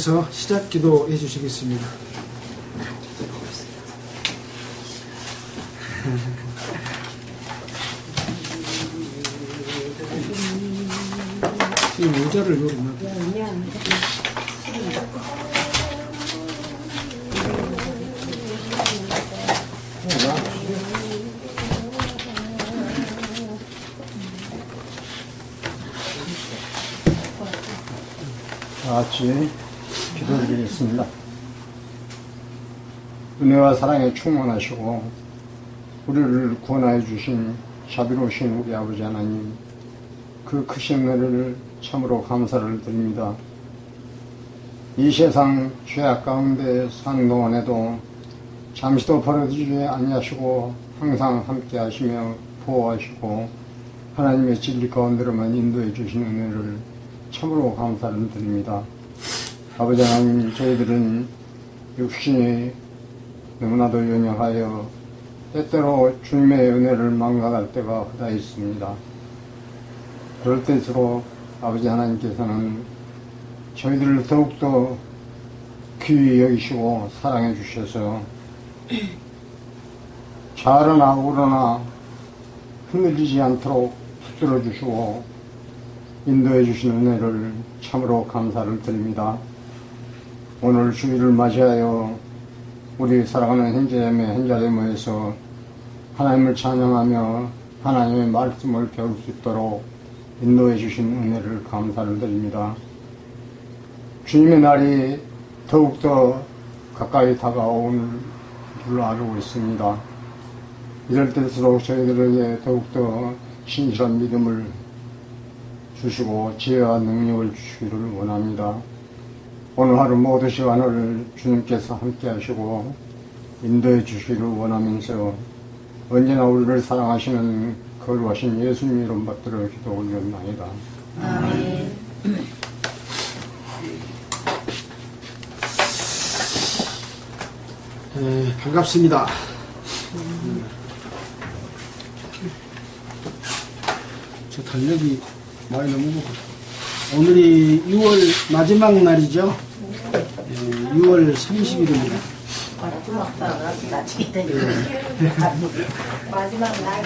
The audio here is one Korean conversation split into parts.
목사님께서 시작 기도해 주시겠습니다. 지금 의자를 요리나 다 같이 기도드리겠습니다. 은혜와 사랑에 충만하시고 우리를 구원하여 주신 자비로우신 우리 아버지 하나님, 그 크신 은혜를 참으로 감사를 드립니다. 이 세상 죄악 가운데 사는 동안에도 잠시도 버려두지 아니하시고 항상 함께 하시며 보호하시고 하나님의 진리 가운데로만 인도해 주신 은혜를 참으로 감사를 드립니다. 아버지 하나님, 저희들은 육신이 너무나도 연약하여 때때로 주님의 은혜를 망각할 때가 허다 있습니다. 그럴 때일수록 아버지 하나님께서는 저희들을 더욱더 귀히 여기시고 사랑해 주셔서 좌로나 우로나 흔들리지 않도록 붙들어 주시고 인도해 주신 은혜를 참으로 감사를 드립니다. 오늘 주일을 맞이하여 우리 살아가는 현재의 현자에 모여서 하나님을 찬양하며 하나님의 말씀을 배울 수 있도록 인도해 주신 은혜를 감사를 드립니다. 주님의 날이 더욱더 가까이 다가오는 줄 알고 있습니다. 이럴 때일수록 저희들에게 더욱더 신실한 믿음을 주시고 지혜와 능력을 주시기를 원합니다. 오늘 하루 모든 시간을 주님께서 함께 하시고 인도해 주시기를 원하면서 언제나 우리를 사랑하시는 거룩하신 예수님 이름 받들어 기도 올렸나이다. 아멘. 반갑습니다. 저 달력이 많이 넘어가고 오늘이 6월 마지막 날이죠. 6월 30일입니다. 마지막 날.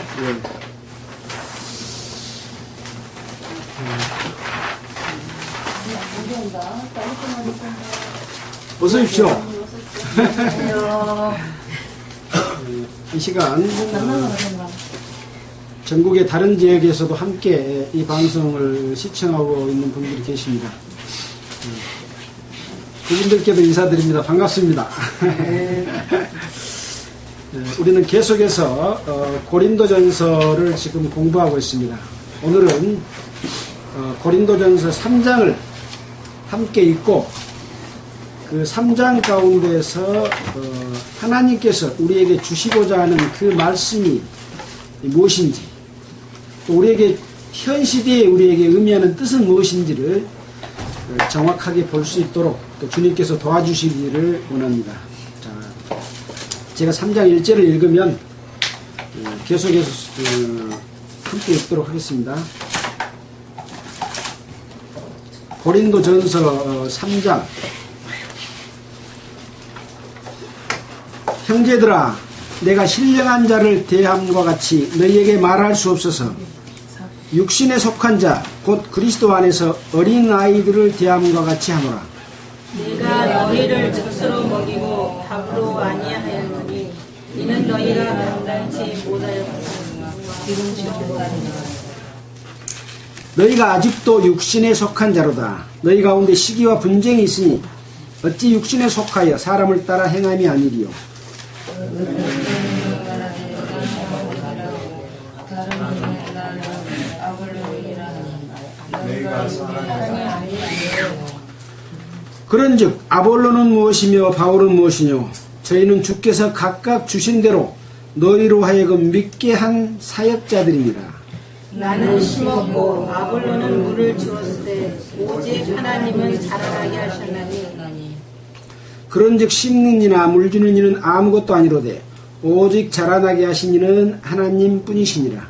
어서 오십시오. 이 시간 전국의 다른 지역에서도 함께 이 방송을 시청하고 있는 분들이 계십니다. 그분들께도 인사드립니다. 반갑습니다. 우리는 계속해서 고린도전서를 지금 공부하고 있습니다. 오늘은 고린도전서 3장을 함께 읽고 그 3장 가운데서 하나님께서 우리에게 주시고자 하는 그 말씀이 무엇인지, 또 우리에게 현 시대에 우리에게 의미하는 뜻은 무엇인지를 정확하게 볼 수 있도록 또 주님께서 도와주시기를 원합니다. 자, 제가 3장 1절을 읽으면 계속해서 함께 읽도록 하겠습니다. 고린도전서 3장. 형제들아, 내가 신령한 자를 대함과 같이 너희에게 말할 수 없어서 육신에 속한 자 곧 그리스도 안에서 어린 아이들을 대함과 같이 하노라. 내가 너희를 젖으로 먹이고 밥으로 아니하였노니 이는 너희가 감당치 못하였으나 너희가 아직도 육신에 속한 자로다. 너희 가운데 시기와 분쟁이 있으니 어찌 육신에 속하여 사람을 따라 행함이 아니리요. 그런즉 아볼로는 무엇이며 바울은 무엇이뇨? 저희는 주께서 각각 주신 대로 너희로 하여금 믿게 한 사역자들입니다. 나는 심었고 아볼로는 물을 주었으되 오직 하나님은 자라나게 하셨나니 그런즉 심는 이나 물 주는 이는 아무것도 아니로되 오직 자라나게 하신 이는 하나님 뿐이시니라.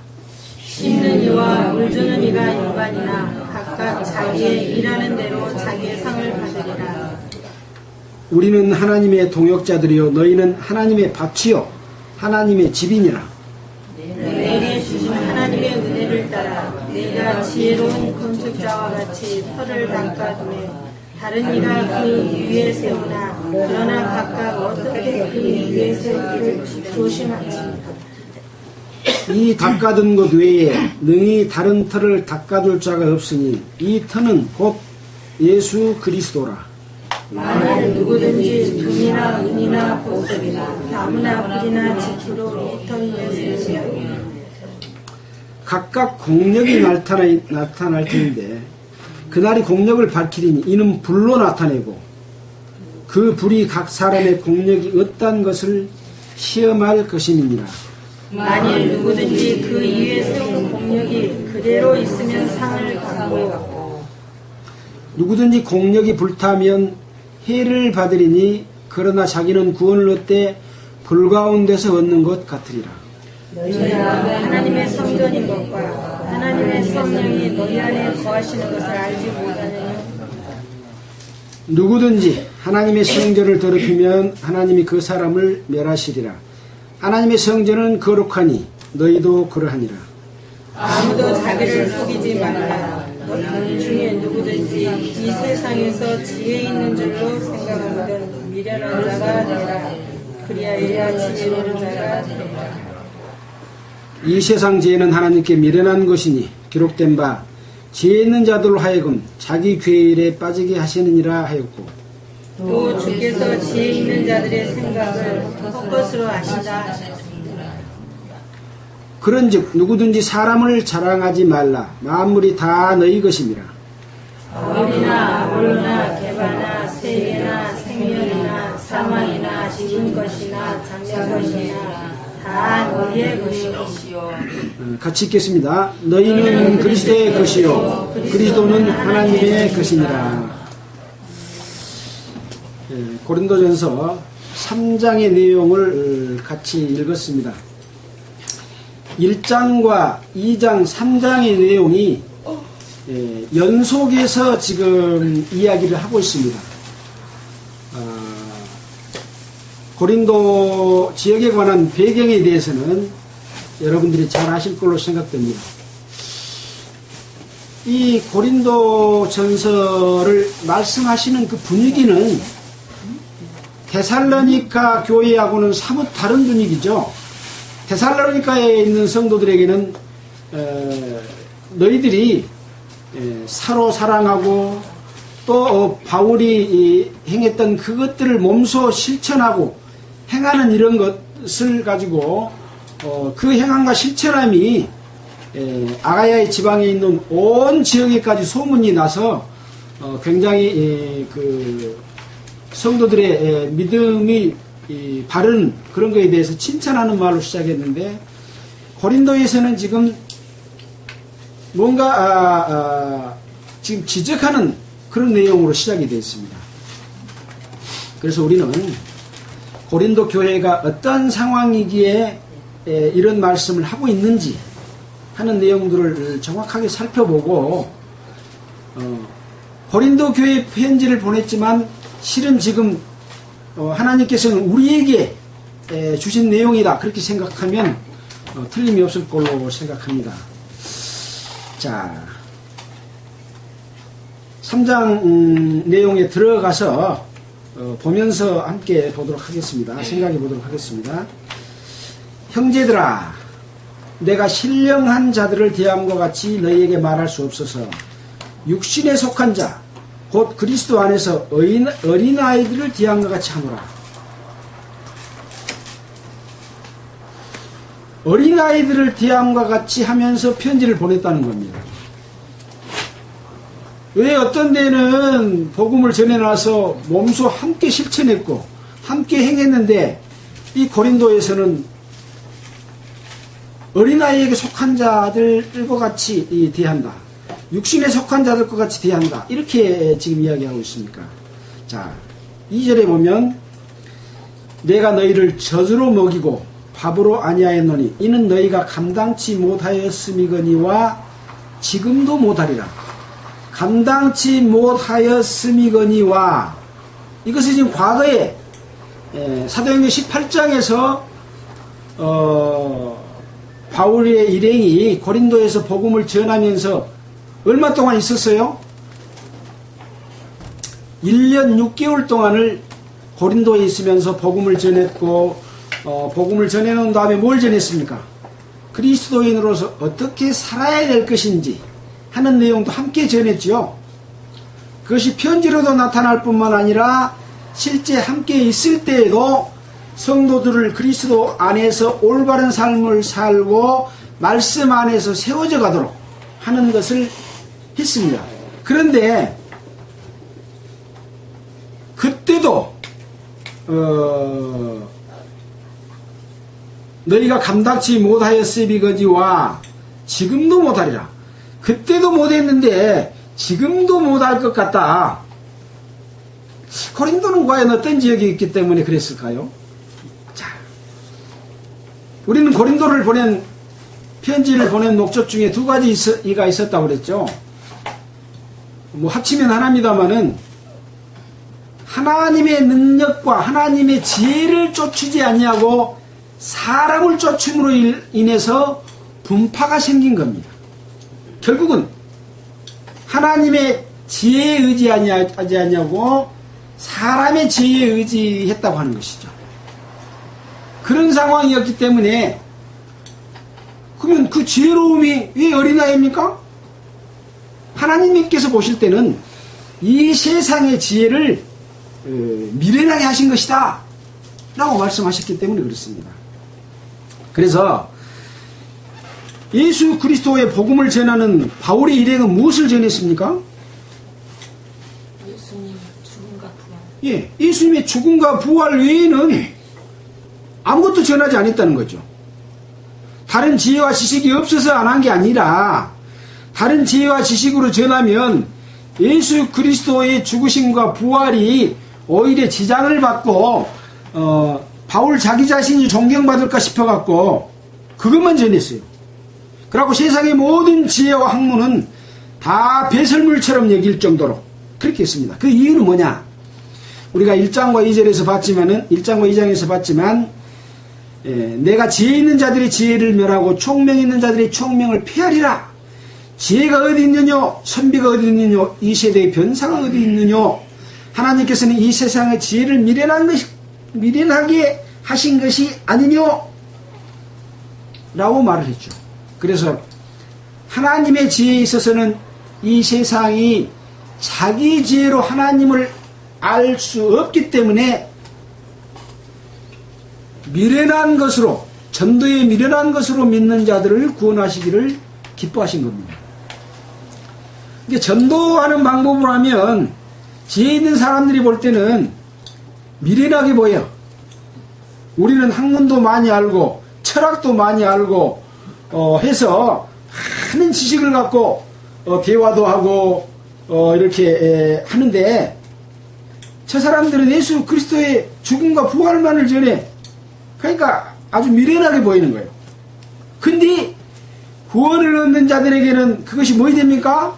심는 이와 물 주는 이가 일반이나 각각 자기의 일하는 대로 자기의 상을 받으리라. 우리는 하나님의 동역자들이요 너희는 하나님의 밭이요 하나님의 집이니라. 내게 주신 하나님의 은혜를 따라 내가 지혜로운 건축자와 같이 터를 닦아두매 다른 이가 그 위에 세우나 그러나 각각 어떻게 그 위에 세우기를 조심하지. 이 닦아둔 것 외에 능히 다른 터를 닦아둘 자가 없으니 이 터는 곧 예수 그리스도라. 만일 누구든지 금이나 은이나 보석이나 나무나 불이나 지푸로 이 터 위에 세우면 각각 공력이 나타날 텐데 그날이 공력을 밝히리니 이는 불로 나타내고 그 불이 각 사람의 공력이 어떤 것을 시험할 것임이니라. 만일 누구든지 그 위에 세운 공력이 그대로 있으면 상을 받고 누구든지 공력이 불타면 해를 받으리니 그러나 자기는 구원을 얻되 불 가운데서 얻는 것 같으리라. 너희가 하나님의 성전인 것과 하나님의 성령이 너희 안에 거하시는 것을 알지 못하느냐. 누구든지 하나님의 성전을 더럽히면 하나님이 그 사람을 멸하시리라. 하나님의 성전은 거룩하니 너희도 그러하니라. 아무도 자기를 속이지 말라. 너희 중에 누구든지 이 세상에서 지혜 있는 줄로 생각하거든 미련한 자가 되라. 그리하여야 지혜로운 자가 되라. 이 세상 지혜는 하나님께 미련한 것이니 기록된 바 지혜 있는 자들로 하여금 자기 괴일에 빠지게 하시느니라 하였고 또 주께서 지혜 있는 자들의 생각을 헛것으로 아시다. 그런즉 누구든지 사람을 자랑하지 말라. 만물이 다 너희 것임이라. 바울이나 아볼로나 게바나 세계나 생명이나 사망이나 지금 것이나 장래 것이나 다 너희의 것이요. 같이 읽겠습니다. 너희는 그리스도의 것이요 그리스도는 하나님의 것이니라. 고린도전서 3장의 내용을 같이 읽었습니다. 1장과 2장, 3장의 내용이 연속해서 지금 이야기를 하고 있습니다. 고린도 지역에 관한 배경에 대해서는 여러분들이 잘 아실 걸로 생각됩니다. 이 고린도 전서를 말씀하시는 그 분위기는 데살로니가 교회하고는 사뭇 다른 분위기죠. 데살로니가에 있는 성도들에게는 너희들이 서로 사랑하고 또 바울이 행했던 그것들을 몸소 실천하고 행하는 이런 것을 가지고 그 행함과 실천함이 아가야의 지방에 있는 온 지역에까지 소문이 나서 굉장히 그 성도들의 믿음이 바른 그런 거에 대해서 칭찬하는 말로 시작했는데 고린도에서는 지금 뭔가 지금 지적하는 그런 내용으로 시작이 되어 있습니다. 그래서 우리는 고린도 교회가 어떤 상황이기에 이런 말씀을 하고 있는지 하는 내용들을 정확하게 살펴보고 고린도 교회 편지를 보냈지만 실은 지금 하나님께서는 우리에게 주신 내용이다 그렇게 생각하면 틀림이 없을 걸로 생각합니다. 자, 3장 내용에 들어가서 보면서 함께 보도록 하겠습니다. 생각해 보도록 하겠습니다. 형제들아, 내가 신령한 자들을 대함과 같이 너희에게 말할 수 없어서 육신에 속한 자, 곧 그리스도 안에서 어린아이들을 대함과 같이 하노라. 어린아이들을 대함과 같이 하면서 편지를 보냈다는 겁니다. 왜 어떤 데는 복음을 전해놔서 몸소 함께 실천했고 함께 행했는데 이 고린도에서는 어린아이에게 속한 자들과 같이 대한다. 육신에 속한 자들과 같이 대한다. 이렇게 지금 이야기하고 있습니까? 자, 2절에 보면 내가 너희를 젖으로 먹이고 밥으로 아니하였노니 이는 너희가 감당치 못하였음이거니와 지금도 못하리라. 감당치 못하였음이거니와 이것은 지금 과거에 사도행전 18장에서 바울의 일행이 고린도에서 복음을 전하면서 얼마 동안 있었어요? 1년 6개월 동안을 고린도에 있으면서 복음을 전했고, 복음을 전해놓은 다음에 뭘 전했습니까? 그리스도인으로서 어떻게 살아야 될 것인지 하는 내용도 함께 전했죠. 그것이 편지로도 나타날 뿐만 아니라 실제 함께 있을 때에도 성도들을 그리스도 안에서 올바른 삶을 살고 말씀 안에서 세워져 가도록 하는 것을 했습니다. 그런데 그때도 너희가 감당치 못하였으리거니와 지금도 못하리라. 그때도 못했는데 지금도 못할 것 같다. 고린도는 과연 어떤 지역이 있기 때문에 그랬을까요? 자, 우리는 고린도를 보낸 편지를 보낸 목적 중에 두 가지가 있었다고 그랬죠. 뭐 합치면 하나입니다마는 하나님의 능력과 하나님의 지혜를 쫓지 아니하고 사람을 쫓음으로 인해서 분파가 생긴 겁니다. 결국은 하나님의 지혜에 의지하지 않냐고 사람의 지혜에 의지했다고 하는 것이죠. 그런 상황이었기 때문에 그러면 그 지혜로움이 왜 어린아이입니까? 하나님께서 보실 때는 이 세상의 지혜를 미련하게 하신 것이다 라고 말씀하셨기 때문에 그렇습니다. 그래서 예수 그리스도의 복음을 전하는 바울의 일행은 무엇을 전했습니까? 예수님의 죽음과 부활. 예, 예수님의 죽음과 부활 외에는 아무것도 전하지 않았다는 거죠. 다른 지혜와 지식이 없어서 안 한 게 아니라 다른 지혜와 지식으로 전하면 예수 그리스도의 죽으심과 부활이 오히려 지장을 받고 바울 자기 자신이 존경받을까 싶어갖고 그것만 전했어요. 그리고 세상의 모든 지혜와 학문은 다 배설물처럼 여길 정도로 그렇게 했습니다. 그 이유는 뭐냐? 우리가 1장과 2절에서 봤지만은 1장과 2장에서 봤지만 내가 지혜 있는 자들의 지혜를 멸하고 총명 있는 자들의 총명을 폐하리라. 지혜가 어디 있느냐? 선비가 어디 있느냐? 이 세대의 변사가 어디 있느냐? 하나님께서는 이 세상의 지혜를 미련하게 하신 것이 아니뇨? 라고 말을 했죠. 그래서 하나님의 지혜에 있어서는 이 세상이 자기 지혜로 하나님을 알 수 없기 때문에 미련한 것으로, 전도에 미련한 것으로 믿는 자들을 구원하시기를 기뻐하신 겁니다. 이게 전도하는 방법으로 하면 지혜 있는 사람들이 볼 때는 미련하게 보여. 우리는 학문도 많이 알고 철학도 많이 알고 해서 많은 지식을 갖고 대화도 하고 이렇게 하는데 저 사람들은 예수 그리스도의 죽음과 부활만을 전해. 그러니까 아주 미련하게 보이는 거예요. 근데 구원을 얻는 자들에게는 그것이 뭐이 됩니까?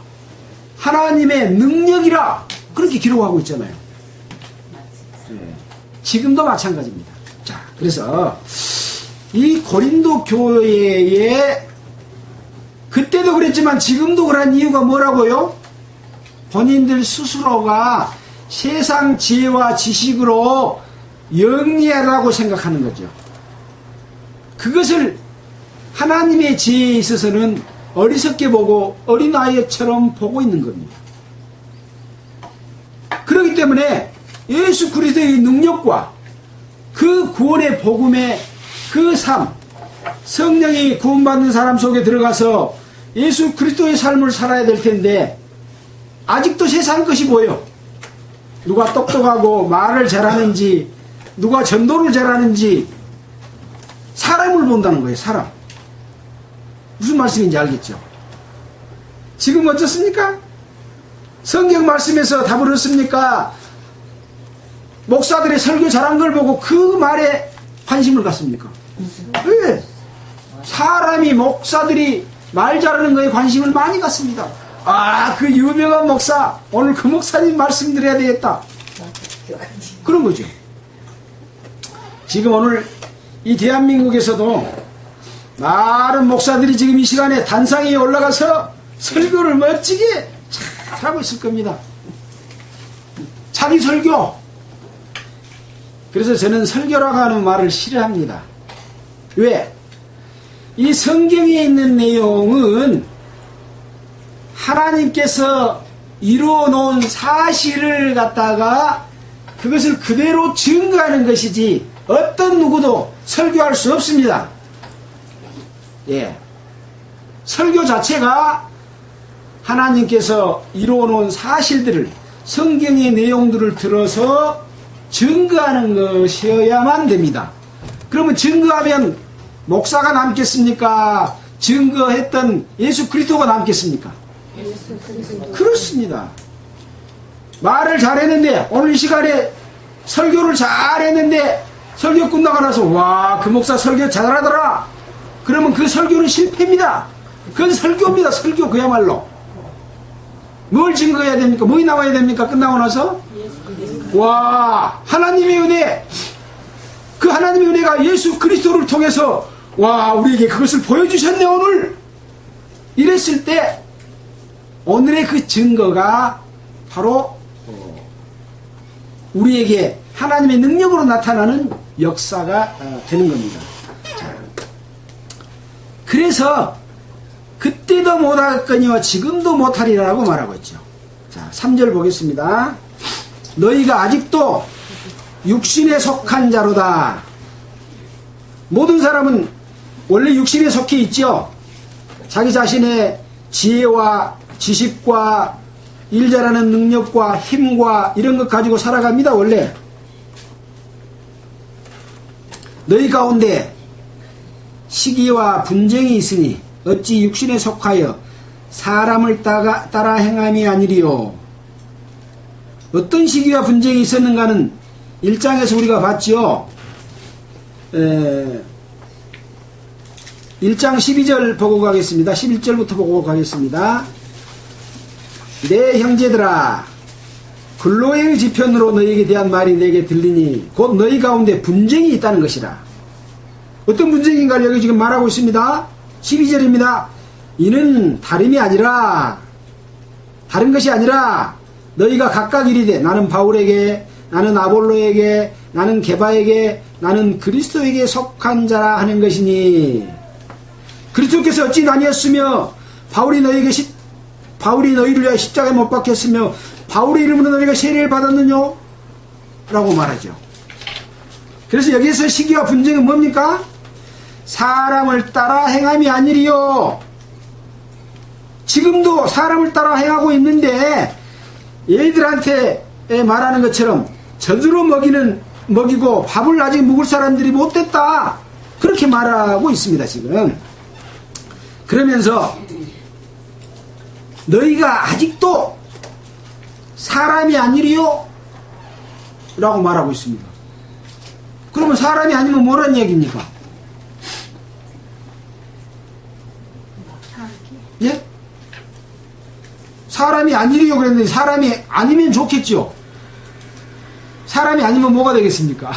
하나님의 능력이라 그렇게 기록하고 있잖아요. 지금도 마찬가지입니다. 자, 그래서 이 고린도 교회에 그때도 그랬지만 지금도 그런 이유가 뭐라고요? 본인들 스스로가 세상 지혜와 지식으로 영리하다고 생각하는 거죠. 그것을 하나님의 지혜에 있어서는 어리석게 보고 어린아이처럼 보고 있는 겁니다. 그렇기 때문에 예수 그리스도의 능력과 그 구원의 복음의 그 삶, 성령이 구원받는 사람 속에 들어가서 예수 그리스도의 삶을 살아야 될 텐데 아직도 세상 것이 보여. 누가 똑똑하고 말을 잘하는지, 누가 전도를 잘하는지 사람을 본다는 거예요. 사람. 무슨 말씀인지 알겠죠? 지금 어떻습니까? 성경 말씀에서 답을 얻습니까? 목사들의 설교 잘한 걸 보고 그 말에 관심을 갖습니까? 왜? 사람이, 목사들이 말 잘하는 거에 관심을 많이 갖습니다. 아, 그 유명한 목사, 오늘 그 목사님 말씀 드려야 되겠다. 그런 거죠. 지금 오늘 이 대한민국에서도 많은 목사들이 지금 이 시간에 단상 위에 올라가서 설교를 멋지게 잘하고 있을 겁니다. 자기 설교. 그래서 저는 설교라고 하는 말을 싫어합니다. 왜? 이 성경에 있는 내용은 하나님께서 이루어 놓은 사실을 갖다가 그것을 그대로 증거하는 것이지 어떤 누구도 설교할 수 없습니다. 예. 설교 자체가 하나님께서 이루어 놓은 사실들을, 성경의 내용들을 들어서 증거하는 것이어야만 됩니다. 그러면 증거하면 목사가 남겠습니까? 증거했던 예수 그리스도가 남겠습니까? 그렇습니다. 말을 잘했는데, 오늘 이 시간에 설교를 잘했는데 설교 끝나고 나서 와, 그 목사 설교 잘하더라. 그러면 그 설교는 실패입니다. 그건 설교입니다. 설교 그야말로. 뭘 증거해야 됩니까? 뭐이 나와야 됩니까? 끝나고 나서? 와, 하나님의 은혜. 그 하나님의 은혜가 예수 그리스도를 통해서 와, 우리에게 그것을 보여주셨네 오늘. 이랬을 때 오늘의 그 증거가 바로 우리에게 하나님의 능력으로 나타나는 역사가 되는 겁니다. 자, 그래서 그때도 못하거니와 지금도 못하리라고 말하고 있죠. 자, 3절 보겠습니다. 너희가 아직도 육신에 속한 자로다. 모든 사람은 원래 육신에 속해 있죠. 자기 자신의 지혜와 지식과 일 잘하는 능력과 힘과 이런 것 가지고 살아갑니다. 원래 너희 가운데 시기와 분쟁이 있으니 어찌 육신에 속하여 사람을 따라 행함이 아니리요. 어떤 시기와 분쟁이 있었는가는 1장에서 우리가 봤지요. 1장 12절 보고 가겠습니다. 11절부터 보고 가겠습니다. 내 형제들아, 근로의 지편으로 너희에게 대한 말이 내게 들리니 곧 너희 가운데 분쟁이 있다는 것이라. 어떤 분쟁인가를 여기 지금 말하고 있습니다. 12절입니다. 이는 다른 것이 아니라 너희가 각각 이르되 나는 바울에게, 나는 아볼로에게, 나는 게바에게, 나는 그리스도에게 속한 자라 하는 것이니, 그리스도께서 어찌 나뉘었으며 바울이 너희를 위하여 십자가에 못 박혔으며 바울의 이름으로 너희가 세례를 받았느냐? 라고 말하죠. 그래서 여기에서 시기와 분쟁은 뭡니까? 사람을 따라 행함이 아니리요. 지금도 사람을 따라 행하고 있는데 얘들한테 말하는 것처럼 젖으로 먹이고 밥을 아직 먹을 사람들이 못됐다. 그렇게 말하고 있습니다. 지금. 그러면서 너희가 아직도 사람이 아니리요? 라고 말하고 있습니다. 그러면 사람이 아니면 뭐란 얘기입니까? 예? 사람이 아니리요 그랬는데 사람이 아니면 좋겠죠. 사람이 아니면 뭐가 되겠습니까?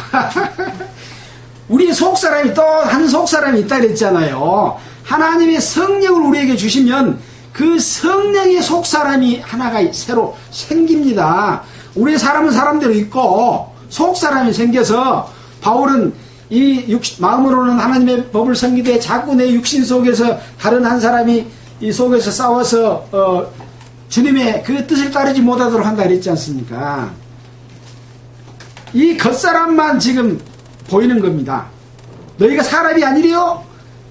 우리의 속사람이 또 한 속사람이 있다 그랬잖아요. 하나님의 성령을 우리에게 주시면 그 성령의 속사람이 하나가 새로 생깁니다. 우리의 사람은 사람대로 있고 속사람이 생겨서 바울은 이 마음으로는 하나님의 법을 섬기되 자꾸 내 육신 속에서 다른 한 사람이 이 속에서 싸워서 주님의 그 뜻을 따르지 못하도록 한다 그랬지 않습니까? 이 겉사람만 지금 보이는 겁니다. 너희가 사람이 아니래요?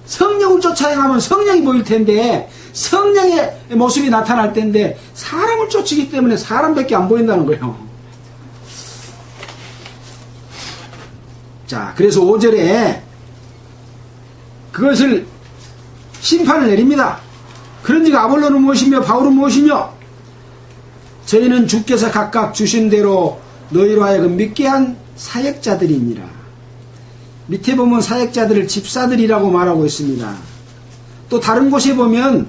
성령을 쫓아 행하면 성령이 보일 텐데 성령의 모습이 나타날 텐데 사람을 쫓기 때문에 사람밖에 안 보인다는 거예요. 자, 그래서 5절에 그것을 심판을 내립니다. 그런지가 아볼로는 무엇이며 바울은 무엇이며 저희는 주께서 각각 주신 대로 너희로 하여금 믿게 한 사역자들이니라. 밑에 보면 사역자들을 집사들이라고 말하고 있습니다. 또 다른 곳에 보면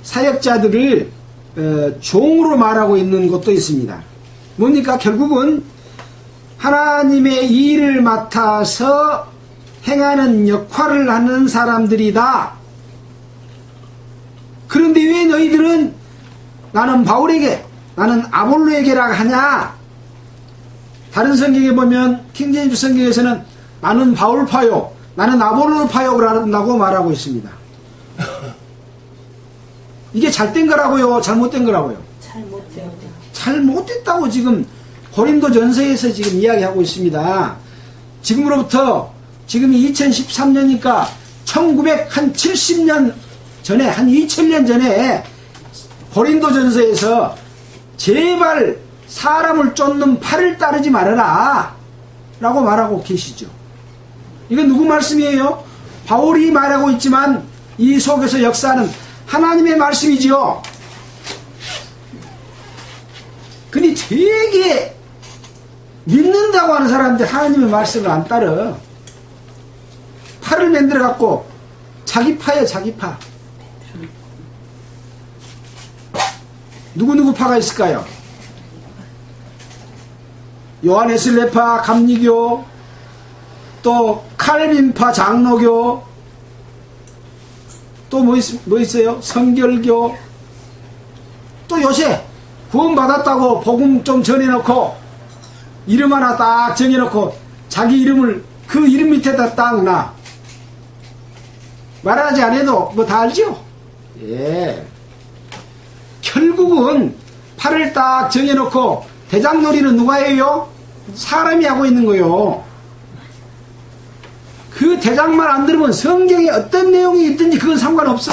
사역자들을 종으로 말하고 있는 것도 있습니다. 뭡니까? 결국은 하나님의 일을 맡아서 행하는 역할을 하는 사람들이다. 그런데 왜 너희들은 나는 바울에게, 나는 아볼로에게라 하냐? 다른 성경에 보면 킹제임스 성경에서는 나는 바울파요, 나는 아볼로파요라고 말하고 있습니다. 이게 잘된 거라고요? 잘못된 거라고요? 잘못돼요. 잘못됐다고 지금 고린도 전서에서 지금 이야기하고 있습니다. 지금으로부터 지금이 2013년이니까 1970년 전에, 한 2000년 전에 고린도 전서에서 제발 사람을 쫓는 팔을 따르지 말아라 라고 말하고 계시죠. 이건 누구 말씀이에요? 바울이 말하고 있지만 이 속에서 역사는 하나님의 말씀이지요. 근데 되게 믿는다고 하는 사람들 하나님의 말씀을 안 따르. 팔을 만들어 갖고 자기 파예요, 자기 파. 누구 파가 있을까요? 요한 웨슬레파 감리교, 또 칼빈파 장로교, 또 뭐 있어요? 성결교. 또 요새 구원받았다고 복음 좀 전해놓고 이름 하나 딱 정해놓고 자기 이름을 그 이름 밑에다 딱 놔. 말하지 않아도 뭐 다 알죠? 예. 결국은 팔을 딱 정해놓고 대장놀이는 누가 해요? 사람이 하고 있는 거요. 그 대장만 안 들으면 성경에 어떤 내용이 있든지 그건 상관없어.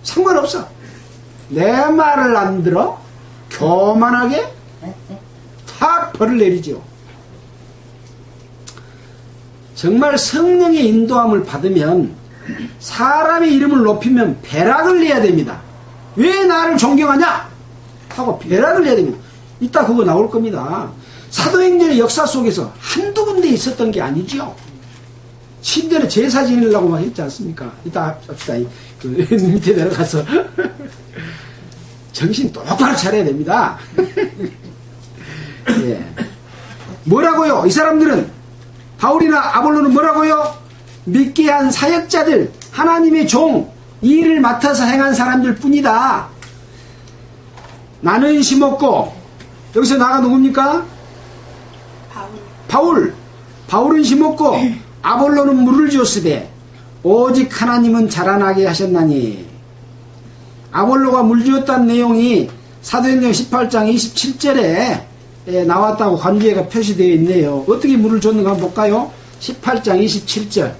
상관없어. 내 말을 안 들어? 교만하게? 탁 벌을 내리죠. 정말 성령의 인도함을 받으면 사람의 이름을 높이면 배락을 내야 됩니다. 왜 나를 존경하냐? 하고 배락을 내야 됩니다. 이따 그거 나올 겁니다. 사도행전의 역사 속에서 한두 군데 있었던 게 아니죠. 침대는 제사 지내려고 막 했지 않습니까? 이따 합시다. 그 밑에 내려가서 정신 똑바로 차려야 됩니다. 예. 뭐라고요? 이 사람들은, 바울이나 아볼로는 뭐라고요? 믿게 한 사역자들, 하나님의 종, 이 일을 맡아서 행한 사람들 뿐이다. 나는 심었고, 여기서 나가 누굽니까? 바울은 심었고 아볼로는 물을 주었으되 오직 하나님은 자라나게 하셨나니. 아볼로가 물 주었다는 내용이 사도행전 18장 27절에 나왔다고 관계가 표시되어 있네요. 어떻게 물을 줬는가 한번 볼까요? 18장 27절,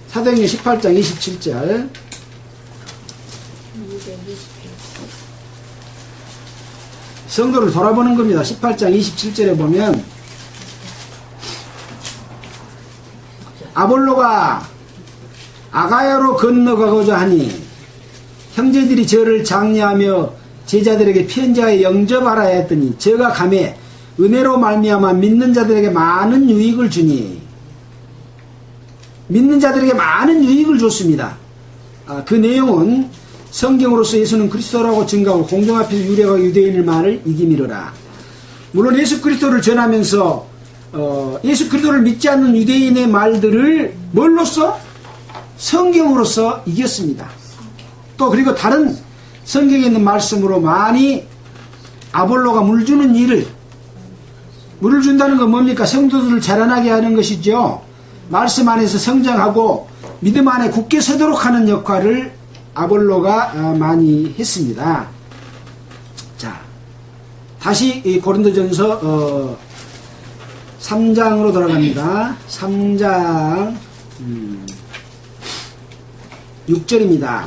사도행전 18장 27절. 성도를 돌아보는 겁니다. 18장 27절에 보면 아볼로가 아가야로 건너가고자 하니 형제들이 저를 장려하며 제자들에게 편지하여 영접하라 했더니 저가 감에 은혜로 말미암아 믿는 자들에게 많은 유익을 주니. 믿는 자들에게 많은 유익을 줬습니다. 그 내용은 성경으로서 예수는 그리스도라고 증거하고 공중 앞에서 유래가 유대인의 말을 이기미르라. 물론 예수 그리스도를 전하면서 예수 그리스도를 믿지 않는 유대인의 말들을 뭘로써? 성경으로서 이겼습니다. 또 그리고 다른 성경에 있는 말씀으로 많이 아볼로가 물 주는 일을, 물을 준다는 건 뭡니까? 성도들을 자라나게 하는 것이죠. 말씀 안에서 성장하고 믿음 안에 굳게 서도록 하는 역할을 아볼로가 많이 했습니다. 자, 다시 이 고린도전서 3장으로 돌아갑니다. 3장 6절입니다.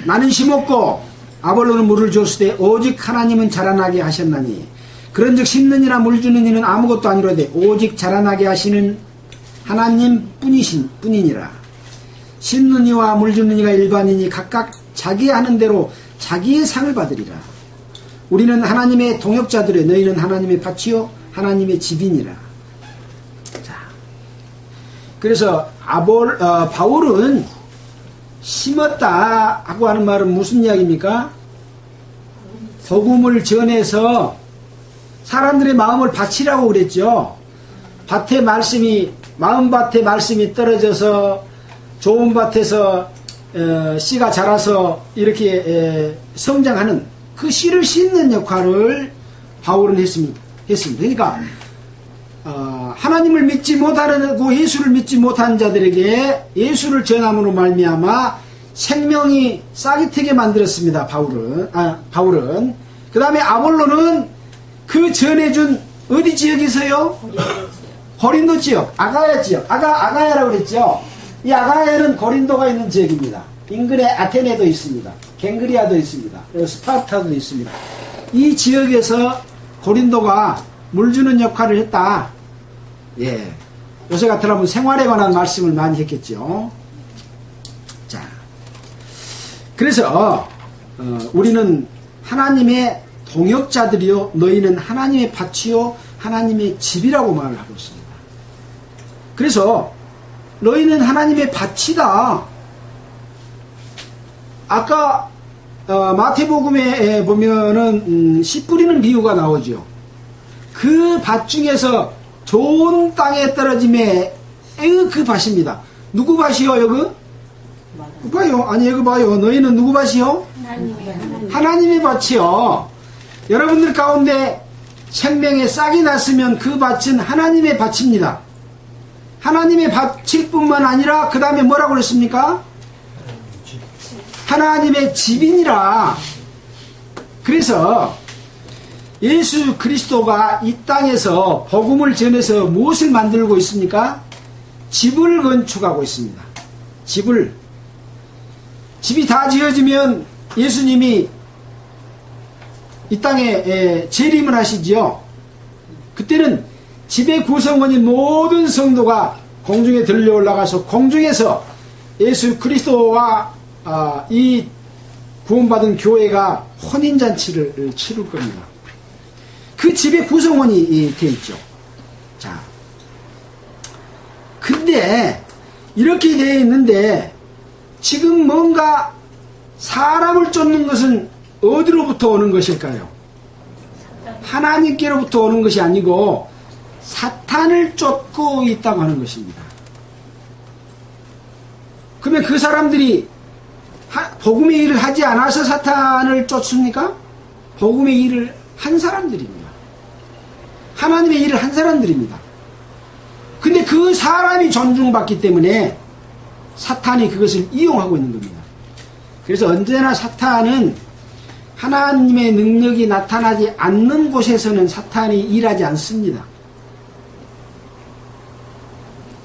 나는 심었고 아볼로는 물을 줬으되 오직 하나님은 자라나게 하셨나니. 그런즉 심는 이나 물 주는 이는 아무것도 아니로되 오직 자라나게 하시는 하나님 뿐이니라. 심는 이와 물 주는 이가 일반이니 각각 자기 하는 대로 자기의 상을 받으리라. 우리는 하나님의 동역자들에 너희는 하나님의 밭이요 하나님의 집이니라. 자, 그래서 바울은 심었다 하고 하는 말은 무슨 이야기입니까? 복음을 전해서 사람들의 마음을 바치라고 그랬죠. 밭에 말씀이, 마음밭에 말씀이 떨어져서 좋은 밭에서 씨가 자라서 이렇게 성장하는 그 씨를 씻는 역할을 바울은 했습니다. 그러니까 하나님을 믿지 못하고 예수를 믿지 못한 자들에게 예수를 전함으로 말미암아 생명이 싹이 트게 만들었습니다. 바울은. 그 다음에 아볼로는 그 전해준 어디 지역에서요? 고린도 지역, 아가야 지역, 아가야라고 그랬죠. 이 아가야는 고린도가 있는 지역입니다. 인근에 아테네도 있습니다. 갱그리아도 있습니다. 스파르타도 있습니다. 이 지역에서 고린도가 물 주는 역할을 했다. 예. 요새 같으면 생활에 관한 말씀을 많이 했겠죠. 자. 그래서, 우리는 하나님의 동역자들이요. 너희는 하나님의 밭이요. 하나님의 집이라고 말을 하고 있습니다. 그래서, 너희는 하나님의 밭이다. 아까, 마태복음에 보면은, 씨 뿌리는 비유가 나오죠. 그 밭 중에서 좋은 땅에 떨어짐에 그 밭입니다. 누구 밭이요, 여기? 봐요. 아니, 여기 봐요. 너희는 누구 밭이요? 하나님의 밭이요. 여러분들 가운데 생명의 싹이 났으면 그 밭은 하나님의 밭입니다. 하나님의 밭일 뿐만 아니라 그 다음에 뭐라고 그랬습니까? 하나님의 집이니라. 그래서 예수 그리스도가 이 땅에서 복음을 전해서 무엇을 만들고 있습니까? 집을 건축하고 있습니다. 집이 다 지어지면 예수님이 이 땅에 재림을 하시지요. 그때는 집의 구성원인 모든 성도가 공중에 들려 올라가서 공중에서 예수 그리스도와 이 구원받은 교회가 혼인잔치를 치룰 겁니다. 그 집의 구성원이 되어 있죠. 자, 근데 이렇게 되어 있는데 지금 뭔가 사람을 쫓는 것은 어디로부터 오는 것일까요? 하나님께로부터 오는 것이 아니고 사탄을 쫓고 있다고 하는 것입니다. 그러면 그 사람들이 복음의 일을 하지 않아서 사탄을 쫓습니까? 복음의 일을 한 사람들입니다. 하나님의 일을 한 사람들입니다. 근데 그 사람이 존중받기 때문에 사탄이 그것을 이용하고 있는 겁니다. 그래서 언제나 사탄은 하나님의 능력이 나타나지 않는 곳에서는 사탄이 일하지 않습니다.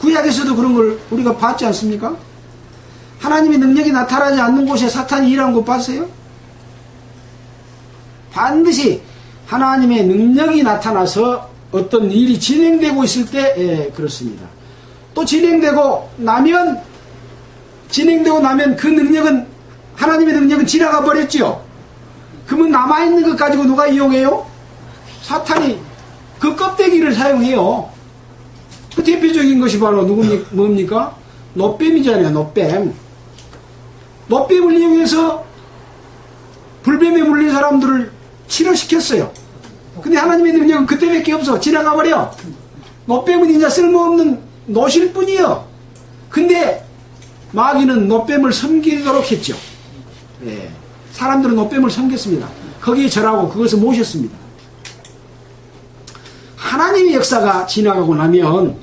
구약에서도 그런 걸 우리가 봤지 않습니까? 하나님의 능력이 나타나지 않는 곳에 사탄이 일하는 거 봤어요? 반드시 하나님의 능력이 나타나서 어떤 일이 진행되고 있을 때 그렇습니다. 또 진행되고 나면 그 능력은 하나님의 능력은 지나가 버렸죠. 그러면 남아있는 것 가지고 누가 이용해요? 사탄이 그 껍데기를 사용해요. 그 대표적인 것이 바로 뭡니까? 노뱀이잖아요. 노뱀을 이용해서 불뱀에 물린 사람들을 치료시켰어요. 근데 하나님의 능력은 그때밖에 없어. 지나가 버려. 노뱀은 이제 쓸모없는 노실 뿐이요. 근데 마귀는 노뱀을 섬기도록 했죠. 예. 사람들은 노뱀을 섬겼습니다. 거기에 절하고 그것을 모셨습니다. 하나님의 역사가 지나가고 나면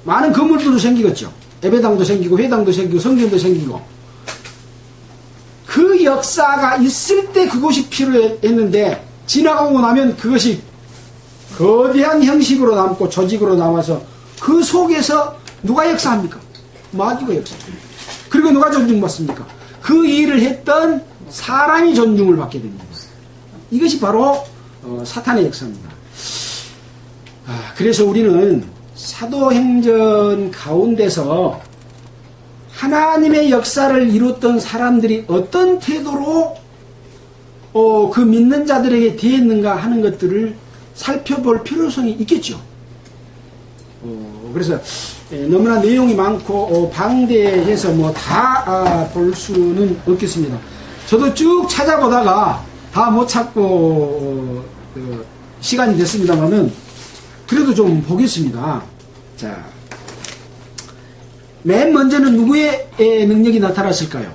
많은 건물들도 생기겠죠. 예배당도 생기고 회당도 생기고 성전도 생기고 그 역사가 있을 때 그것이 필요했는데 지나가고 나면 그것이 거대한 형식으로 남고 조직으로 남아서 그 속에서 누가 역사합니까? 마귀가 역사합니다. 그리고 누가 존중받습니까? 그 일을 했던 사람이 존중을 받게 됩니다. 이것이 바로 사탄의 역사입니다. 그래서 우리는 사도행전 가운데서 하나님의 역사를 이뤘던 사람들이 어떤 태도로 그 믿는 자들에게 대했는가 하는 것들을 살펴볼 필요성이 있겠죠. 그래서 너무나 내용이 많고 방대해서 뭐 다 볼 수는 없겠습니다. 저도 쭉 찾아보다가 다 못 찾고 시간이 됐습니다만은 그래도 좀 보겠습니다. 자, 맨 먼저는 누구의 능력이 나타났을까요?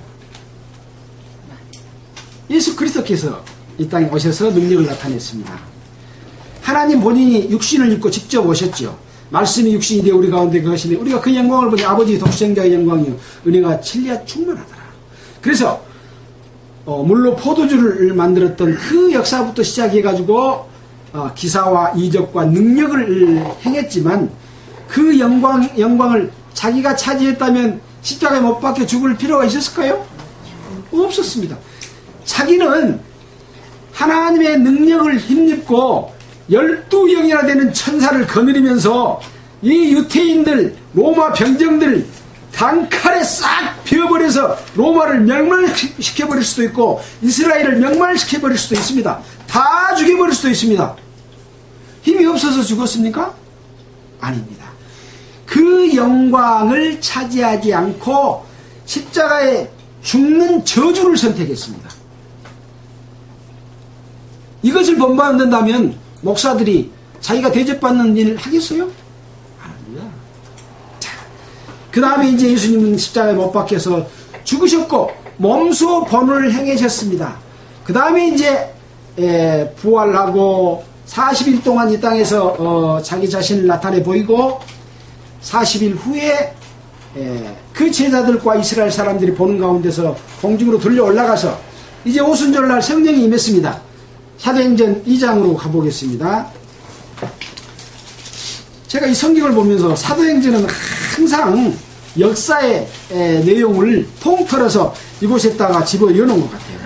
예수 그리스도께서 이 땅에 오셔서 능력을 나타냈습니다. 하나님 본인이 육신을 입고 직접 오셨죠. 말씀이 육신이 되어 우리 가운데 거하시니 우리가 그 영광을 보니 아버지 독생자의 영광이요 은혜가 진리가 충만하더라. 그래서 물로 포도주를 만들었던 그 역사부터 시작해가지고 기사와 이적과 능력을 행했지만 그 영광을 자기가 차지했다면 십자가에 못 박혀 죽을 필요가 있었을까요? 없었습니다. 자기는 하나님의 능력을 힘입고 12영이나 되는 천사를 거느리면서 이 유태인들 로마 병정들 단칼에 싹 베어버려서 로마를 멸망시켜버릴 수도 있고 이스라엘을 멸망시켜버릴 수도 있습니다. 다 죽여버릴 수도 있습니다. 힘이 없어서 죽었습니까? 아닙니다. 그 영광을 차지하지 않고 십자가에 죽는 저주를 선택했습니다. 이것을 본받는다면 목사들이 자기가 대접받는 일을 하겠어요? 아닙니다. 자, 그 다음에 이제 예수님은 십자가에 못 박혀서 죽으셨고 몸소 본을 행하셨습니다. 그 다음에 이제 부활하고 40일 동안 이 땅에서 자기 자신을 나타내 보이고 40일 후에 그 제자들과 이스라엘 사람들이 보는 가운데서 공중으로 들려 올라가서 이제 오순절날 성령이 임했습니다. 사도행전 2장으로 가보겠습니다. 제가 이 성경을 보면서 사도행전은 항상 역사의 내용을 통틀어서 이곳에다가 집어넣어 놓은 것 같아요.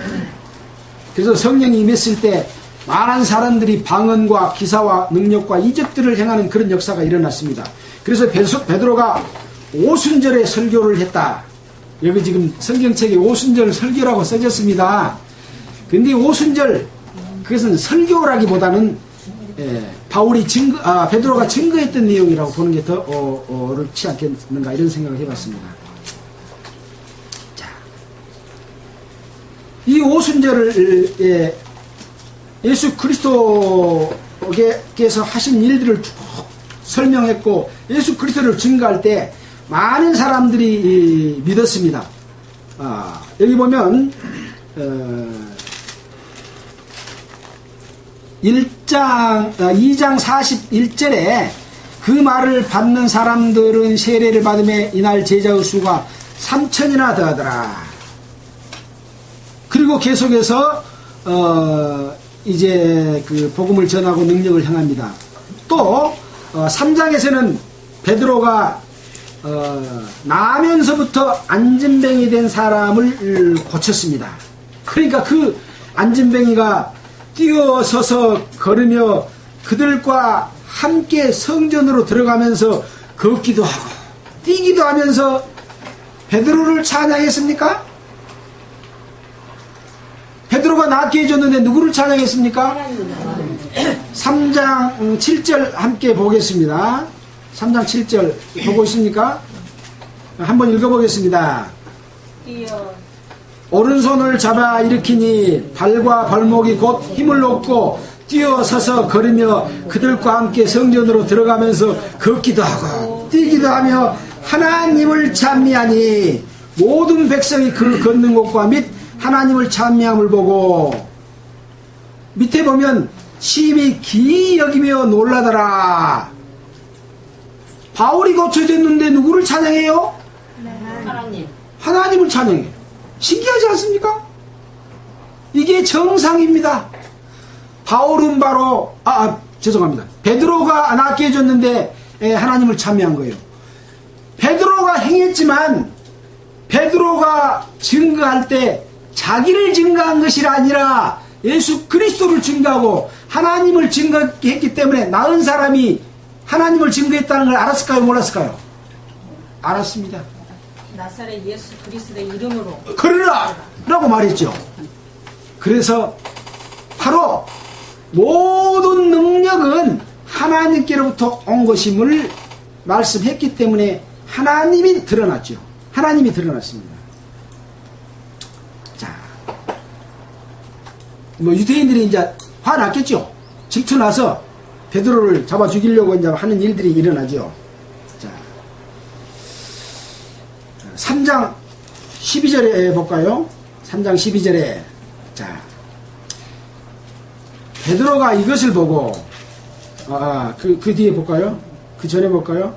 그래서 성령이 임했을 때 많은 사람들이 방언과 기사와 능력과 이적들을 행하는 그런 역사가 일어났습니다. 그래서 베드로가 오순절에 설교를 했다. 여기 지금 성경책에 오순절 설교라고 써졌습니다. 근데 오순절 그것은 설교라기보다는 베드로가 증거했던 내용이라고 보는 게 더 옳지 않겠는가 이런 생각을 해봤습니다. 자, 이 오순절을 예수 그리스도께서 하신 일들을 쭉 설명했고 예수 그리스도를 증거할 때 많은 사람들이 믿었습니다. 여기 보면 2장 41절에 그 말을 받는 사람들은 세례를 받음에 이날 제자의 수가 3,000이나 더하더라. 그리고 계속해서 이제 그 복음을 전하고 능력을 행합니다. 또 3장에서는 베드로가 나면서부터 안진뱅이 된 사람을 고쳤습니다. 그러니까 그 안진뱅이가 뛰어서서 걸으며 그들과 함께 성전으로 들어가면서 걷기도 하고 뛰기도 하면서 베드로를 찬양했습니까? 베드로가 낫게 해줬는데 누구를 찬양했습니까? 3장 7절 함께 보겠습니다. 3장 7절 보고 있습니까? 한번 읽어보겠습니다. 오른손을 잡아 일으키니 발과 발목이 곧 힘을 얻고 뛰어서서 걸으며 그들과 함께 성전으로 들어가면서 걷기도 하고 뛰기도 하며 하나님을 찬미하니 모든 백성이 그 걷는 곳과 및 하나님을 찬미함을 보고 밑에 보면 심히 기이 여기며 놀라더라. 바울이 고쳐졌는데 누구를 찬양해요? 하나님을 찬양해요. 신기하지 않습니까? 이게 정상입니다. 바울은 바로 죄송합니다. 베드로가 낫게 해줬는데 하나님을 찬미한 거예요. 베드로가 행했지만 베드로가 증거할 때 자기를 증거한 것이 아니라 예수 그리스도를 증거하고 하나님을 증거했기 때문에 나은 사람이 하나님을 증거했다는 걸 알았을까요? 몰랐을까요? 알았습니다. 나사렛 예수 그리스도의 이름으로 그러라! 라고 말했죠. 그래서 바로 모든 능력은 하나님께로부터 온 것임을 말씀했기 때문에 하나님이 드러났죠. 하나님이 드러났습니다. 자, 유대인들이 이제 화났겠죠. 질투나서 베드로를 잡아 죽이려고 이제 하는 일들이 일어나죠. 자, 3장 12절에 볼까요? 3장 12절에 자, 베드로가 이것을 보고 그 뒤에 볼까요? 그 전에 볼까요?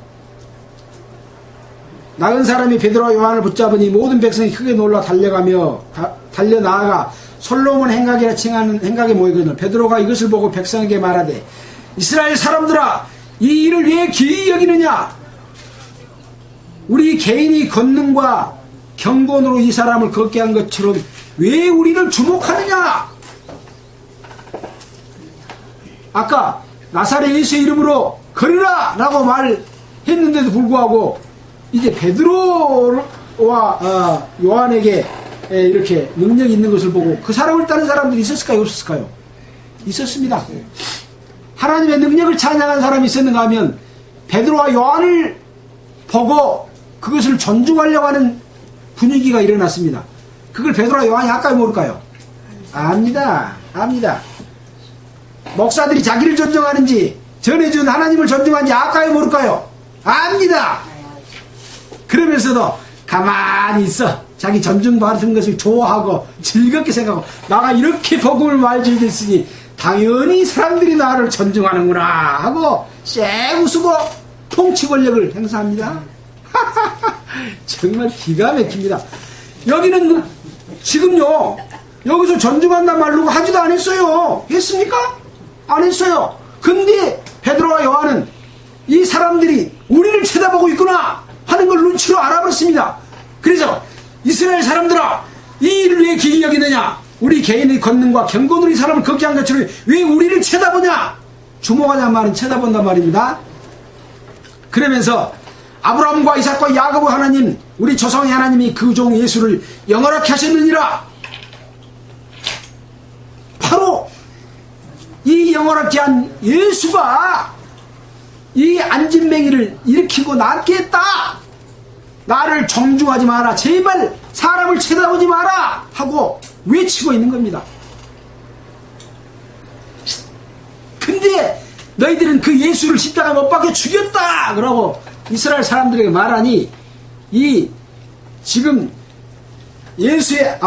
나은 사람이 베드로와 요한을 붙잡으니 모든 백성이 크게 놀라 달려 나아가 솔로몬 행각이라 칭하는 행각에 모이거든. 베드로가 이것을 보고 백성에게 말하되 이스라엘 사람들아 이 일을 왜 기이 여기느냐? 우리 개인이 권능과 경건으로 이 사람을 걷게 한 것처럼 왜 우리를 주목하느냐? 아까 나사렛 예수의 이름으로 걸으라 라고 말했는데도 불구하고 이제 베드로와 요한에게 이렇게 능력이 있는 것을 보고 그 사람을 따른 사람들이 있었을까요? 없었을까요? 있었습니다. 하나님의 능력을 찬양한 사람이 있었는가 하면 베드로와 요한을 보고 그것을 존중하려고 하는 분위기가 일어났습니다. 그걸 베드로와 요한이 아까요 모를까요? 압니다. 목사들이 자기를 존중하는지 전해준 하나님을 존중하는지 아까요 모를까요? 압니다. 그러면서도 가만히 있어. 자기 존중받은 것을 좋아하고 즐겁게 생각하고 나가 이렇게 복음을 많이 즐겼으니 당연히 사람들이 나를 존중하는구나 하고 쌩 웃고 통치 권력을 행사합니다. 정말 기가 막힙니다. 여기는 지금요 여기서 존중한단 말로 하지도 않았어요. 했습니까? 안 했어요. 근데 베드로와 요한은 이 사람들이 우리를 쳐다보고 있구나 하는 걸 눈치로 알아버렸습니다. 그래서 이스라엘 사람들아 이 일을 왜 기이 여기느냐? 우리 개인의 권능과 경건으로 이 사람을 걷게 한 것처럼 왜 우리를 쳐다보냐? 주목하자는 말은 쳐다본단 말입니다. 그러면서 아브라함과 이삭과 야곱의 하나님 우리 조상의 하나님이 그 종 예수를 영원하게 하셨느니라. 바로 이 영원하게 한 예수가 이 안진뱅이를 일으키고 낫게 했다. 나를 존중하지 마라. 제발 사람을 쳐다보지 마라 하고 외치고 있는 겁니다. 근데 너희들은 그 예수를 십자가에 못 박혀 죽였다 그러고 이스라엘 사람들에게 말하니 이 지금 예수의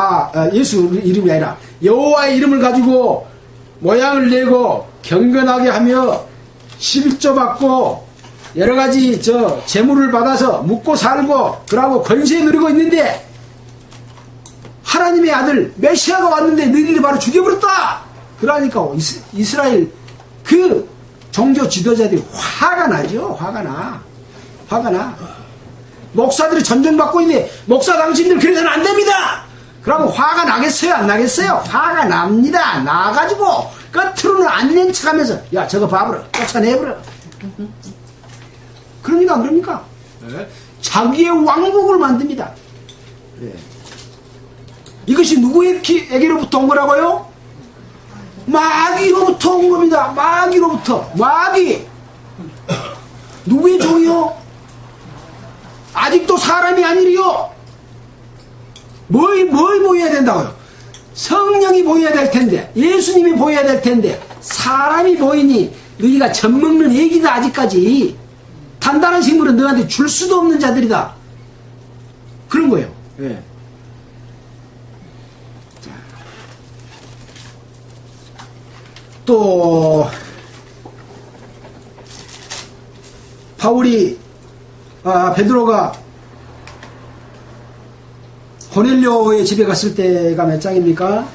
예수 이름이 아니라 여호와의 이름을 가지고 모양을 내고 경건하게 하며 11조 받고 여러가지 재물을 받아서 묵고 살고 그러고 권세 누리고 있는데 하나님의 아들 메시아가 왔는데 너희들이 바로 죽여버렸다. 그러니까 이스라엘 그 종교 지도자들이 화가 나죠. 화가 나. 목사들이 존중받고 있는데 목사 당신들 그래서는 안 됩니다. 그러면 화가 나겠어요? 안 나겠어요? 화가 납니다. 나가지고 겉으로는 안 낸 척하면서 야 저거 봐버려. 쫓아내버려. 그러니까 안 그럽니까? 네. 자기의 왕국을 만듭니다. 네. 이것이 누구에게로부터 온 거라고요? 마귀로부터 온 겁니다. 마귀로부터. 마귀. 누구의 종이요? 아직도 사람이 아니리요. 뭘 보여야 된다고요? 성령이 보여야 될 텐데, 예수님이 보여야 될 텐데, 사람이 보이니 너희가 젖먹는 애기다. 아직까지 단단한 식물은 너한테 줄 수도 없는 자들이다. 그런 거예요. 네. 또 바울이 베드로가 고넬료의 집에 갔을 때가 몇 장입니까?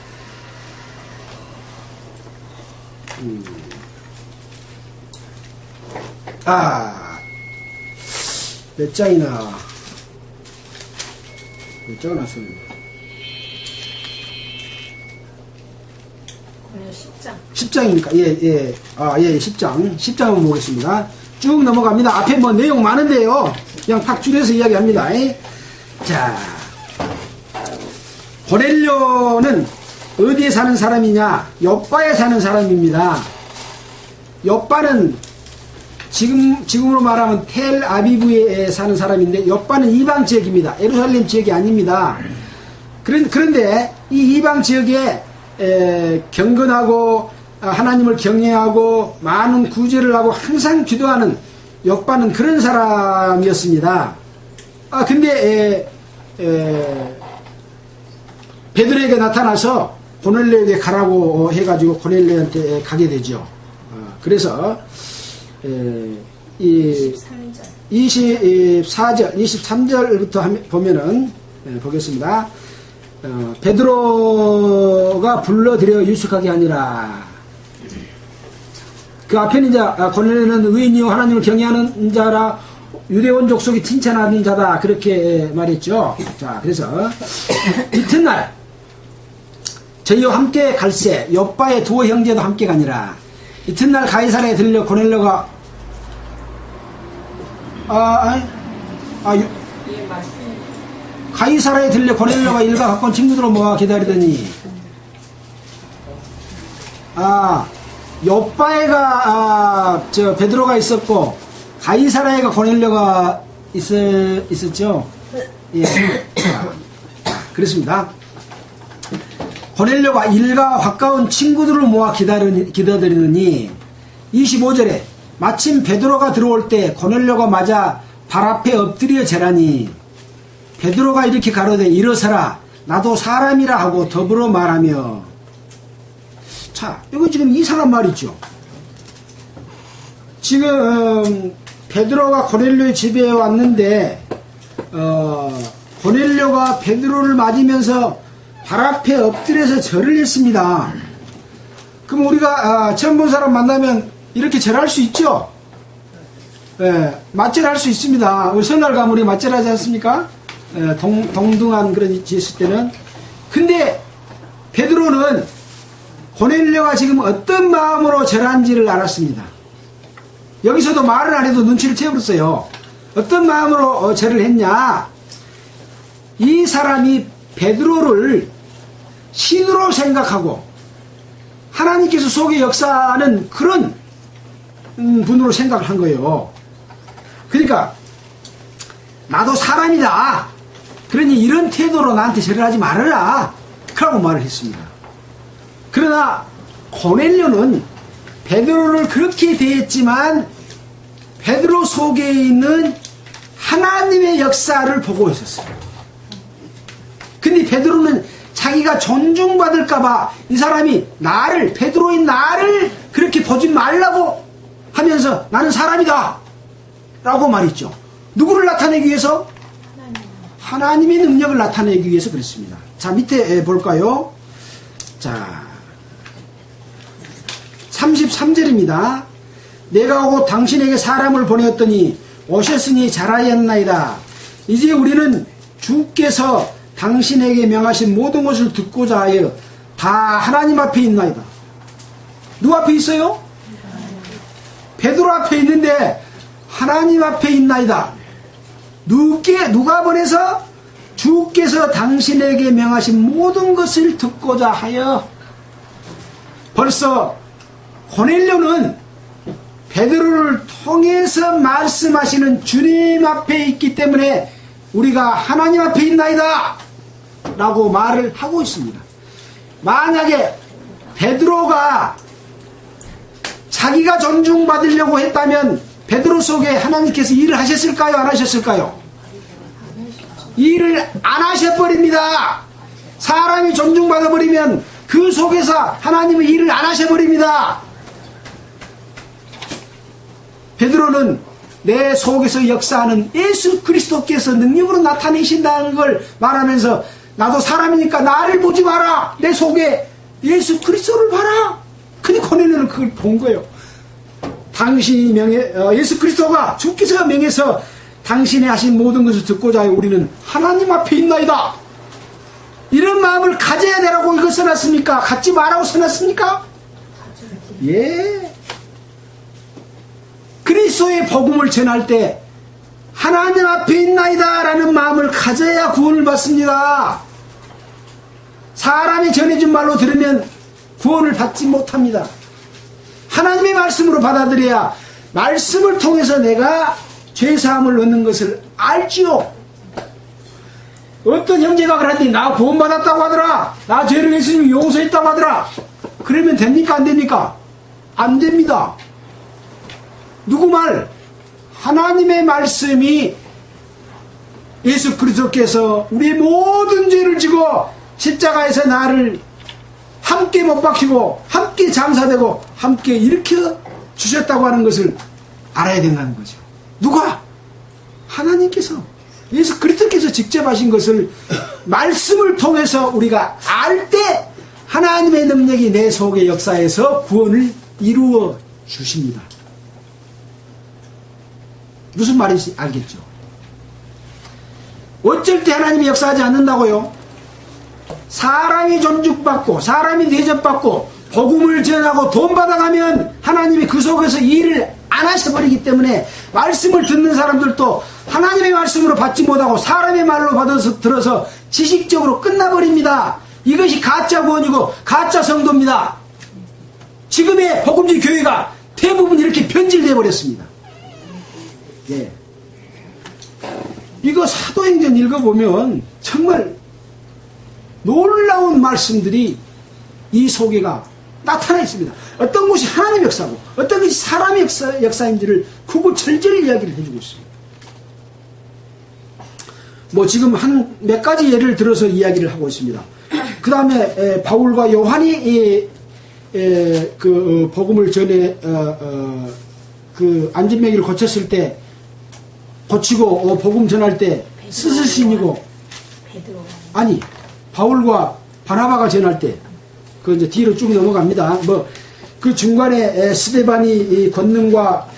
몇 장이나 몇 장을 났습니다. 10장입니까? 예, 10장. 10장 한번 보겠습니다. 쭉 넘어갑니다. 앞에 뭐 내용 많은데요. 그냥 팍 줄여서 이야기합니다. 자, 고넬료는 어디에 사는 사람이냐? 욥바에 사는 사람입니다. 욥바는 지금으로 말하면 텔아비브에 사는 사람인데 욥바는 이방 지역입니다. 예루살렘 지역이 아닙니다. 그런데 이 이방 지역에 경건하고 하나님을 경외하고 많은 구제를 하고 항상 기도하는 욥바는 그런 사람이었습니다. 근데 베드로에게 나타나서 고넬료에게 가라고 해가지고 고넬료한테 가게 되죠. 그래서 이 24절, 23절부터 보면은 보겠습니다. 베드로가 불러들여 유숙하게 하니라. 그 앞에는 이제 고넬료는 의인이요 하나님을 경외하는 자라 유대온 족속이 칭찬하는 자다 그렇게 말했죠. 자, 그래서 이튿날 저희와 함께 갈새 욥바의 두 형제도 함께 가니라. 이튿날 가이사랴에 들려 고넬료가 가이사랴에 들려 고넬료가 일가 가까운 친구들을 모아 기다리더니 욥바에가 저 베드로가 있었고 가이사랴에가 고넬료가 있었죠. 예. 그렇습니다. 고넬료가 일가 가까운 친구들을 모아 기다리더니 25절에 마침 베드로가 들어올 때 고넬료가 맞아 발 앞에 엎드려 재라니 베드로가 이렇게 가로되 일어서라 나도 사람이라 하고 더불어 말하며. 자, 이거 지금 이상한 말이죠. 지금 베드로가 고넬료의 집에 왔는데 고넬료가 베드로를 맞으면서 발 앞에 엎드려서 절을 했습니다. 그럼 우리가 처음 본 사람 만나면 이렇게 절할 수 있죠? 맞절할 수 있습니다. 우리 설날 가면 우리 맞절하지 않습니까? 동등한 그런 짓 있을 때는. 근데 베드로는 고넬료가 지금 어떤 마음으로 절한지를 알았습니다. 여기서도 말을 안 해도 눈치를 채워버렸어요. 어떤 마음으로 절을 했냐? 이 사람이 베드로를 신으로 생각하고 하나님께서 속에 역사하는 그런 분으로 생각을 한 거예요. 그러니까 나도 사람이다. 그러니 이런 태도로 나한테 절을 하지 말아라. 그라고 말을 했습니다. 그러나 고넬료는 베드로를 그렇게 대했지만 베드로 속에 있는 하나님의 역사를 보고 있었어요. 근데 베드로는 자기가 존중받을까봐 이 사람이 베드로인 나를 그렇게 보지 말라고 하면서 나는 사람이다 라고 말했죠. 누구를 나타내기 위해서? 하나님의 능력을 나타내기 위해서 그랬습니다. 자, 밑에 볼까요? 자, 33절입니다. 내가 오고 당신에게 사람을 보내었더니 오셨으니 잘하였나이다. 이제 우리는 주께서 당신에게 명하신 모든 것을 듣고자 하여 다 하나님 앞에 있나이다. 누구 앞에 있어요? 베드로 앞에 있는데 하나님 앞에 있나이다. 누가 보내서? 주께서 당신에게 명하신 모든 것을 듣고자 하여. 벌써 고넬료는 베드로를 통해서 말씀하시는 주님 앞에 있기 때문에 우리가 하나님 앞에 있나이다 라고 말을 하고 있습니다. 만약에 베드로가 자기가 존중받으려고 했다면 베드로 속에 하나님께서 일을 하셨을까요? 안 하셨을까요? 일을 안 하셔버립니다. 사람이 존중받아버리면 그 속에서 하나님은 일을 안 하셔버립니다. 베드로는 내 속에서 역사하는 예수 그리스도께서 능력으로 나타내신다는 걸 말하면서 나도 사람이니까 나를 보지 마라. 내 속에 예수 그리스도를 봐라. 근데 고넬료는 그걸 본 거예요. 당신이 예수 그리스도가 주께서 명해서 당신이 하신 모든 것을 듣고자 하여 우리는 하나님 앞에 있나이다. 이런 마음을 가져야 되라고 이거 써놨습니까? 갖지 말라고 써놨습니까? 예. 그리스도의 복음을 전할 때 하나님 앞에 있나이다 라는 마음을 가져야 구원을 받습니다. 사람이 전해준 말로 들으면 구원을 받지 못합니다. 하나님의 말씀으로 받아들여야 말씀을 통해서 내가 죄사함을 얻는 것을 알지요. 어떤 형제가 그러는데 나 구원받았다고 하더라. 나 죄를 예수님이 용서했다고 하더라. 그러면 됩니까? 안 됩니까? 안 됩니다. 누구 말? 하나님의 말씀이 예수 그리스도께서 우리의 모든 죄를 지고 십자가에서 나를 함께 못 박히고 함께 장사되고 함께 일으켜 주셨다고 하는 것을 알아야 된다는 거죠. 누가? 하나님께서, 예수 그리스도께서 직접 하신 것을 말씀을 통해서 우리가 알 때 하나님의 능력이 내 속의 역사에서 구원을 이루어 주십니다. 무슨 말인지 알겠죠? 어쩔 때 하나님이 역사하지 않는다고요? 사람이 존중받고 사람이 대접받고 복음을 전하고 돈 받아가면 하나님이 그 속에서 일을 안 하셔버리기 때문에 말씀을 듣는 사람들도 하나님의 말씀으로 받지 못하고 사람의 말로 받아서 들어서 지식적으로 끝나버립니다. 이것이 가짜 구원이고 가짜 성도입니다. 지금의 복음주의 교회가 대부분 이렇게 변질되어 버렸습니다. 예. 이거 사도행전 읽어보면 정말 놀라운 말씀들이 이 속에가 나타나 있습니다. 어떤 것이 하나님의 역사고 어떤 것이 사람의 역사인지를 구구절절히 이야기를 해주고 있습니다. 뭐 지금 한 몇 가지 예를 들어서 이야기를 하고 있습니다. 그 다음에 바울과 요한이 그 복음을 전에 그 안진매기를 고쳤을 때 고치고 복음 전할 때 스스신이고 아니 바울과 바나바가 전할 때 그 이제 뒤로 쭉 넘어갑니다. 뭐 그 중간에 스데반이 권능과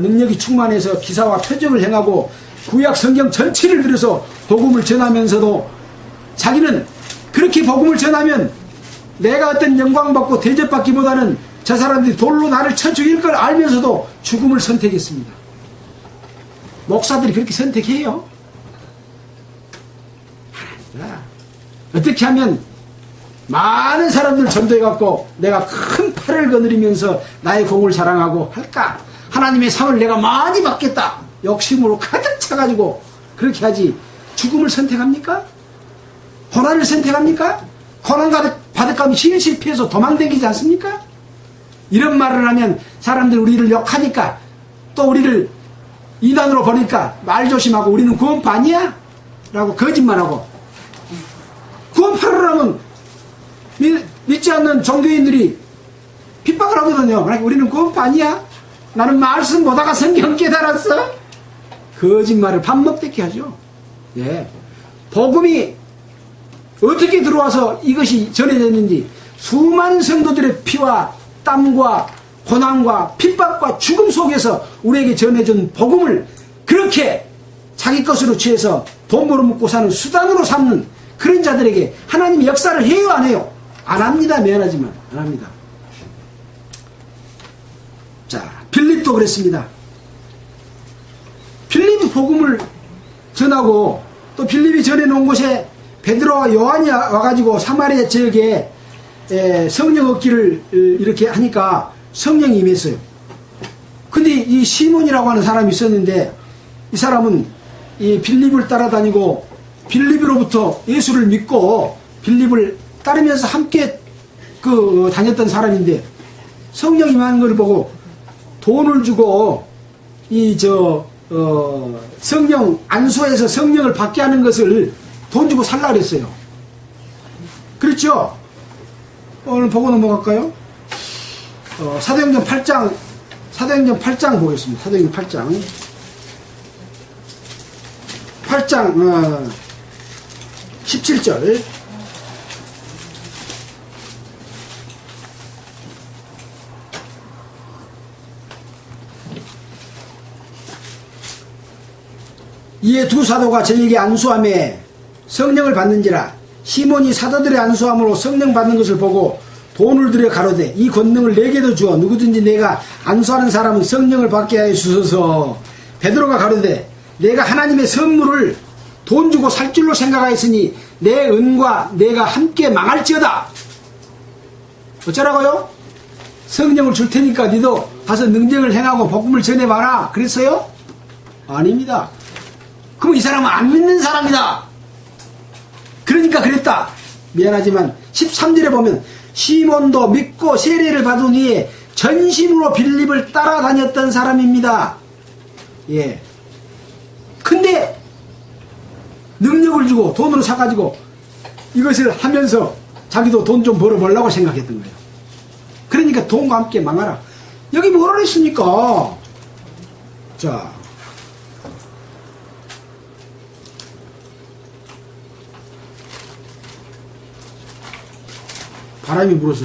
능력이 충만해서 기사와 표적을 행하고 구약 성경 전체를 들여서 복음을 전하면서도 자기는 그렇게 복음을 전하면 내가 어떤 영광받고 대접받기보다는 저 사람들이 돌로 나를 쳐 죽일 걸 알면서도 죽음을 선택했습니다. 목사들이 그렇게 선택해요? 아닙니다. 어떻게 하면 많은 사람들 전도해갖고 내가 큰 팔을 거느리면서 나의 공을 자랑하고 할까? 하나님의 상을 내가 많이 받겠다. 욕심으로 가득 차가지고 그렇게 하지. 죽음을 선택합니까? 고난을 선택합니까? 고난 받을까면 실패해서 도망다니지 않습니까? 이런 말을 하면 사람들이 우리를 욕하니까 또 우리를 이단으로 보니까 말 조심하고 우리는 구원반이야? 라고 거짓말하고 구원파라면 믿지 않는 종교인들이 핍박을 하거든요. 우리는 구원반이야? 나는 말씀 보다가 성경 깨달았어? 거짓말을 밥 먹듯이 하죠. 예. 복음이 어떻게 들어와서 이것이 전해졌는지 수많은 성도들의 피와 땀과 고난과 핍박과 죽음 속에서 우리에게 전해준 복음을 그렇게 자기 것으로 취해서 돈 벌어먹고 사는 수단으로 삼는 그런 자들에게 하나님이 역사를 해요 안 해요? 안 합니다. 미안하지만 안 합니다. 자, 빌립도 그랬습니다. 빌립이 복음을 전하고 또 빌립이 전해놓은 곳에 베드로와 요한이 와가지고 사마리아 지역에 성령 얻기를 이렇게 하니까 성령이 임했어요. 근데 이 시몬이라고 하는 사람이 있었는데 이 사람은 이 빌립을 따라다니고 빌립으로부터 예수를 믿고 빌립을 따르면서 함께 다녔던 사람인데 성령 임하는 걸 보고 돈을 주고 성령 안수에서 성령을 받게 하는 것을 돈 주고 살라 그랬어요. 그렇죠? 오늘 보고 넘어갈까요? 사도행전 8장 보겠습니다. 사도행전 8장 17절. 이에 두 사도가 저에게 안수하며 성령을 받는지라. 시몬이 사도들의 안수함으로 성령 받는 것을 보고 돈을 들여 가로되 이 권능을 내게도 주어 누구든지 내가 안수하는 사람은 성령을 받게 하여 주소서. 베드로가 가로되 내가 하나님의 선물을 돈 주고 살 줄로 생각하였으니 내 은과 내가 함께 망할지어다. 어쩌라고요? 성령을 줄 테니까 니도 가서 능력을 행하고 복음을 전해봐라 그랬어요? 아닙니다. 그럼 이 사람은 안 믿는 사람이다. 그러니까 그랬다. 미안하지만 13절에 보면 시몬도 믿고 세례를 받은 후에 전심으로 빌립을 따라다녔던 사람입니다. 예. 근데 능력을 주고 돈으로 사가지고 이것을 하면서 자기도 돈 좀 벌어보려고 생각했던 거예요. 그러니까 돈과 함께 망하라. 여기 뭐라 그랬습니까? 자, 바람이 불어서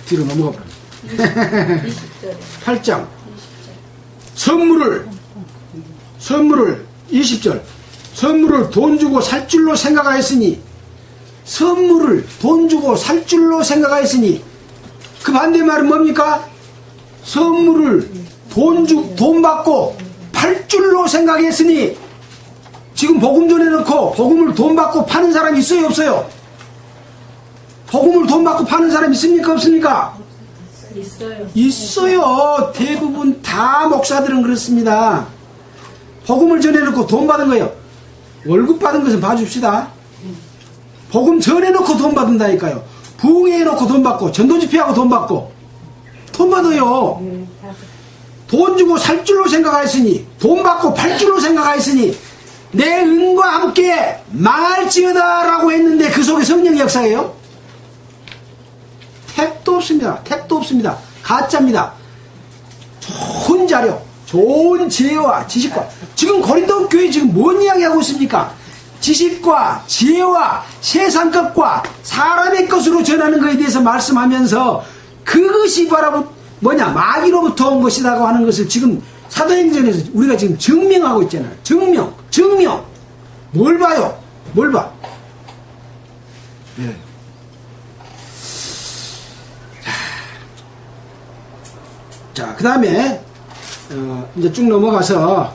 뒤로 넘어가 버렸네. 8장 선물을 20절 선물을 돈 주고 살 줄로 생각하였으니 선물을 돈 주고 살 줄로 생각하였으니 그 반대말은 뭡니까? 선물을 돈 받고 팔 줄로 생각했으니 지금 복음 전해놓고 복음을 돈 받고 파는 사람이 있어요 없어요? 복음을 돈 받고 파는 사람 있습니까 없습니까? 있어요. 대부분 다 목사들은 그렇습니다. 복음을 전해놓고 돈 받은 거예요. 월급 받은 것은 봐줍시다. 복음 전해놓고 돈 받는다니까요. 부흥회해놓고 돈 받고 전도집회하고 돈 받고 돈 받아요. 돈 주고 살 줄로 생각하였으니 돈 받고 팔 줄로 생각하였으니 내 은과 함께 망할지어다 라고 했는데 그 속에 성령의 역사예요? 택도 없습니다. 택도 없습니다. 가짜입니다. 좋은 자료, 좋은 지혜와 지식과 지금 고린도 교회 지금 뭔 이야기하고 있습니까? 지식과 지혜와 세상 것과 사람의 것으로 전하는 것에 대해서 말씀하면서 그것이 바로 마귀로부터 온 것이라고 하는 것을 지금 사도행전에서 우리가 지금 증명하고 있잖아요. 증명. 뭘 봐요? 뭘 봐? 네. 자, 그 다음에 이제 쭉 넘어가서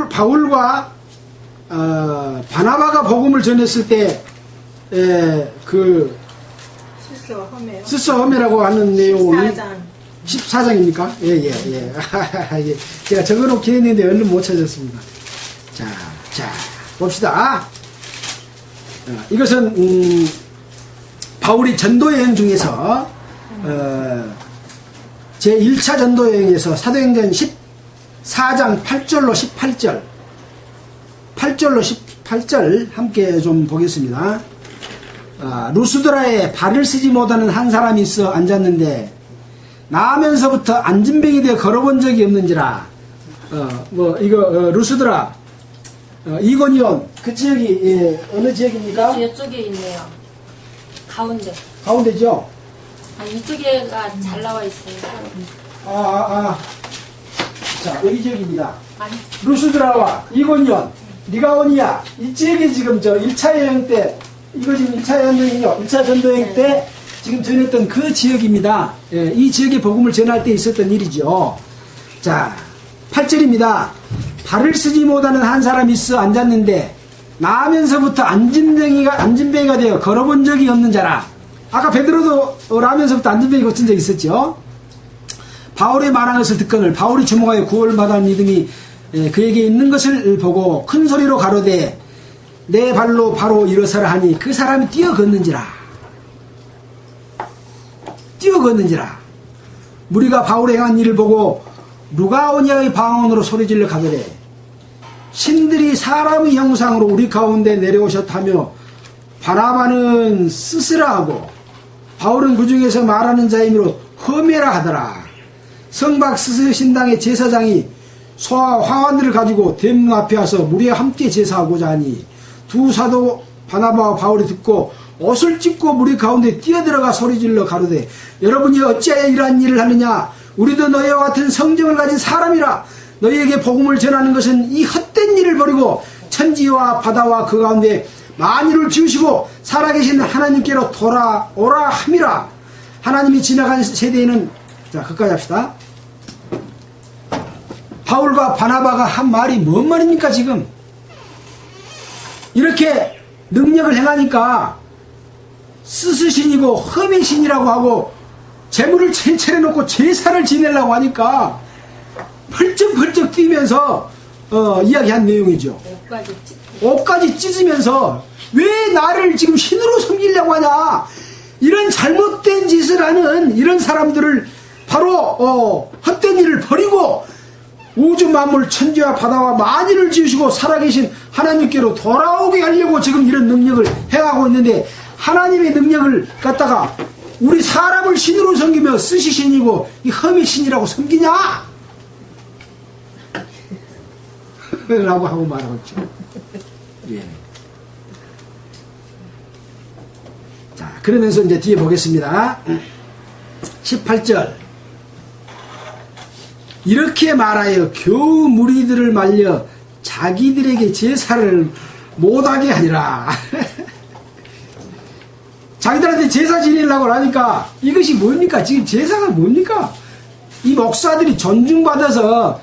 바울과 바나바가 복음을 전했을 때 그 스서 험해라고 하는 내용이 14장입니까? 예. 제가 적어놓긴 했는데 얼른 못 찾았습니다. 자, 봅시다. 이것은 바울이 전도여행 중에서 제1차 전도여행에서 사도행전 14장 8절로 18절 함께 좀 보겠습니다. 루스드라에 발을 쓰지 못하는 한 사람이 있어 앉았는데 나면서부터 앉은병이 되어 걸어본 적이 없는지라. 루스드라 이고니온 그 지역이 어느 지역입니까? 이쪽에 있네요. 가운데죠? 이쪽에가 잘 나와 있어요. 자, 여기 지역입니다. 루스드라와 이고니온, 리가오니아 이 지역이 지금 1차 여행 때 이거 지금 1차 여행이요. 1차 전도여행 때 지금 전했던 그 지역입니다. 예, 이 지역에 복음을 전할 때 있었던 일이죠. 자, 8절입니다. 발을 쓰지 못하는 한 사람이 있어 앉았는데 나면서부터 앉은뱅이가 되어 걸어본 적이 없는 자라. 아까 베드로도 라면서부터 앉은뱅이 고친 적이 있었죠. 바울의 말한 것을 듣거늘 바울이 주목하여 구원받은 믿음이 그에게 있는 것을 보고 큰 소리로 가로되 내 발로 바로 일어서라 하니 그 사람이 뛰어걷는지라. 무리가 바울의 행한 일을 보고 루가오니아의 방언으로 소리질러 가더래 신들이 사람의 형상으로 우리 가운데 내려오셨다며 바나바는 스스라 하고 바울은 그 중에서 말하는 자이므로 험해라 하더라. 성박 스스 신당의 제사장이 소와 화환들을 가지고 댐 앞에 와서 무리와 함께 제사하고자 하니 두 사도 바나바와 바울이 듣고 옷을 찢고 무리 가운데 뛰어들어가 소리질러 가로되 여러분이 어찌하여 이러한 일을 하느냐 우리도 너희와 같은 성정을 가진 사람이라 너희에게 복음을 전하는 것은 이 헛된 일을 버리고 천지와 바다와 그 가운데 만유를 지으시고 살아계신 하나님께로 돌아오라 함이라. 하나님이 지나간 세대에는 자 끝까지 합시다. 바울과 바나바가 한 말이 뭔 말입니까? 지금 이렇게 능력을 행하니까 스스신이고 험의신이라고 하고 재물을 차려놓고 제사를 지내려고 하니까 펄쩍펄쩍 뛰면서 이야기한 내용이죠. 옷까지 옷까지 찢으면서 왜 나를 지금 신으로 섬기려고 하냐, 이런 잘못된 짓을 하는 이런 사람들을 바로 헛된 일을 버리고 우주 만물 천지와 바다와 만일을 지으시고 살아계신 하나님께로 돌아오게 하려고 지금 이런 능력을 행하고 있는데, 하나님의 능력을 갖다가 우리 사람을 신으로 섬기며 스시 신이고 이 험의 신이라고 섬기냐? 라고 하고 말하고 있죠. 예. 자, 그러면서 이제 뒤에 보겠습니다. 18절. 이렇게 말하여 겨우 무리들을 말려 자기들에게 제사를 못하게 하니라. 자기들한테 제사 지내려고 하니까 이것이 뭡니까? 지금 제사가 뭡니까? 이 목사들이 존중받아서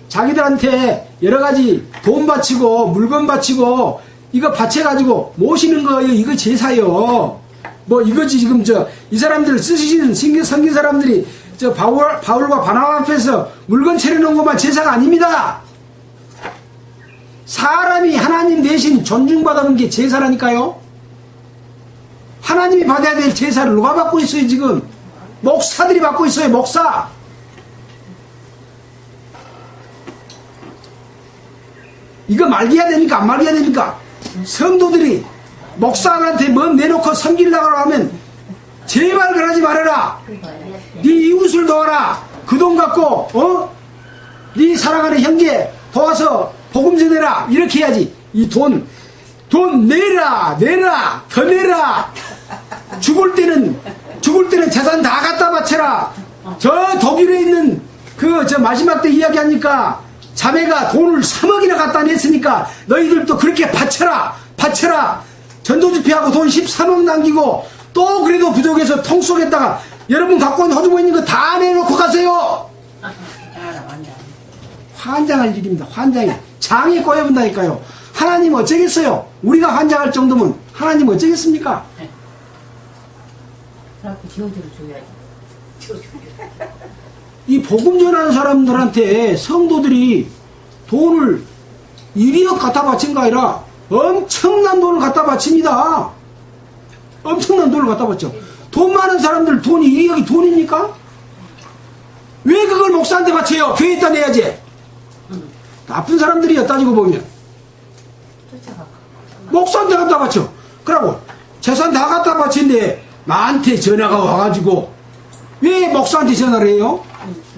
자기들한테 여러가지 돈 바치고 물건 바치고 이거 바쳐가지고 모시는 거예요. 이거 제사요. 뭐 이거지. 지금 이 사람들 쓰시는 성긴 사람들이 바울과 바나바 앞에서 물건 차려놓은 것만 제사가 아닙니다. 사람이 하나님 대신 존중받아는 게 제사라니까요. 하나님이 받아야 될 제사를 누가 받고 있어요? 지금 목사들이 받고 있어요. 목사. 이거 말겨야 됩니까? 안 말겨야 됩니까? 성도들이 목사한테 뭐 내놓고 섬기려고 하면 제발 그러지 말아라. 네 이웃을 도와라. 그 돈 갖고 네 사랑하는 형제 도와서 복음 전해라. 이렇게 해야지. 이 돈 내라 더 내라. 죽을 때는 재산 다 갖다 바쳐라. 저 독일에 있는 저 마지막 때 이야기하니까 자매가 돈을 3억이나 갖다 냈으니까 너희들도 그렇게 바쳐라. 전도집회하고 돈 13억 남기고 또 그래도 부족해서 통 속에다가 여러분 갖고 온 호주머니 있는 거 다 내놓고 가세요. 환장할 일입니다. 환장해. 장이 꼬여본다니까요. 하나님 어쩌겠어요? 우리가 환장할 정도면 하나님 어쩌겠습니까? 이 복음 전하는 사람들한테 성도들이 돈을 1억 갖다 바친 거 아니라 엄청난 돈을 갖다 바칩니다. 엄청난 돈을 갖다 바쳐. 돈 많은 사람들 돈이 1억이 돈입니까? 왜 그걸 목사한테 바쳐요? 교회에다 내야지. 나쁜 사람들이야. 따지고 보면 목사한테 갖다 바쳐. 그러고 재산 다 갖다 바친데 나한테 전화가 와가지고 왜 목사한테 전화를 해요?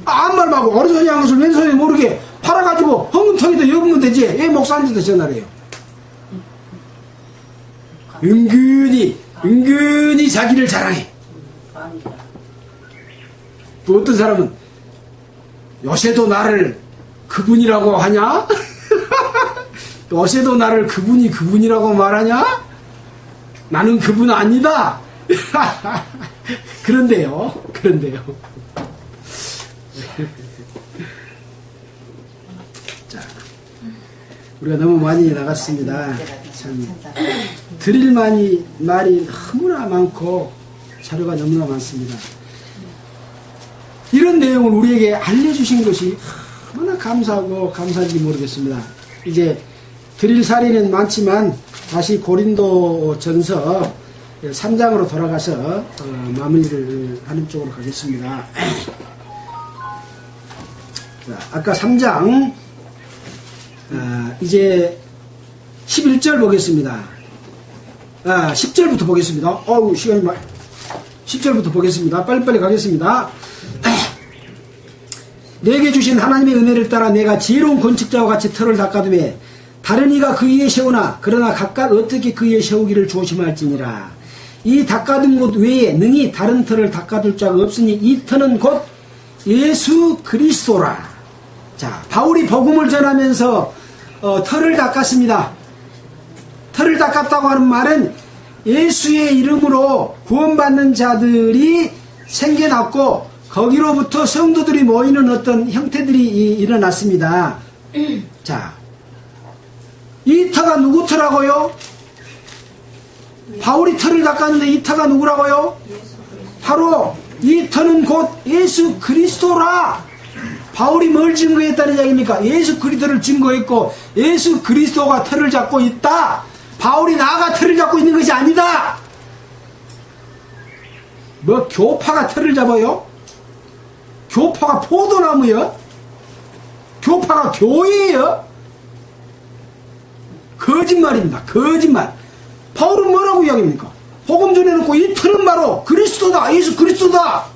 아무 말 말고 어느 소리 한 것을 왼손에 모르게 팔아가지고 헌금통에다 엮으면 되지. 왜 목사한테도 전화를 해요? 은근히 자기를 자랑해. 또 어떤 사람은 요새도 나를 그분이라고 하냐? 요새도 나를 그분이라고 말하냐? 나는 그분 아니다. 그런데요. 자, 우리가 너무 많이 나갔습니다. 참 드릴 말이 너무나 많고 자료가 너무나 많습니다. 이런 내용을 우리에게 알려주신 것이 얼마나 감사하고 감사한지 모르겠습니다. 이제 드릴 사례는 많지만 다시 고린도 전서 3장으로 돌아가서 마무리를 하는 쪽으로 가겠습니다. 자, 아까 3장 이제 11절 보겠습니다. 10절부터 보겠습니다. 어우, 시간이 10절부터 보겠습니다. 빨리빨리 가겠습니다. 내게 주신 하나님의 은혜를 따라 내가 지혜로운 건축자와 같이 터를 닦아두매 다른 이가 그 위에 세우나 그러나 각각 어떻게 그 위에 세우기를 조심할지니라. 이 닦아둔 곳 외에 능히 다른 터를 닦아둘 자가 없으니 이 터는 곧 예수 그리스도라. 자, 바울이 복음을 전하면서 터를 닦았습니다. 터를 닦았다고 하는 말은 예수의 이름으로 구원받는 자들이 생겨났고 거기로부터 성도들이 모이는 어떤 형태들이 일어났습니다. 자, 이 터가 누구 터라고요? 바울이 터를 닦았는데 이 터가 누구라고요? 바로 이 터는 곧 예수 그리스도라. 바울이 뭘 증거했다는 이야기입니까? 예수 그리스도를 증거했고 예수 그리스도가 틀을 잡고 있다. 바울이 나가 틀을 잡고 있는 것이 아니다. 뭐 교파가 틀을 잡아요? 교파가 포도나무요? 교파가 교회예요? 거짓말입니다. 거짓말. 바울은 뭐라고 이야기합니까? 복음 전해놓고 이 틀은 바로 그리스도다. 예수 그리스도다.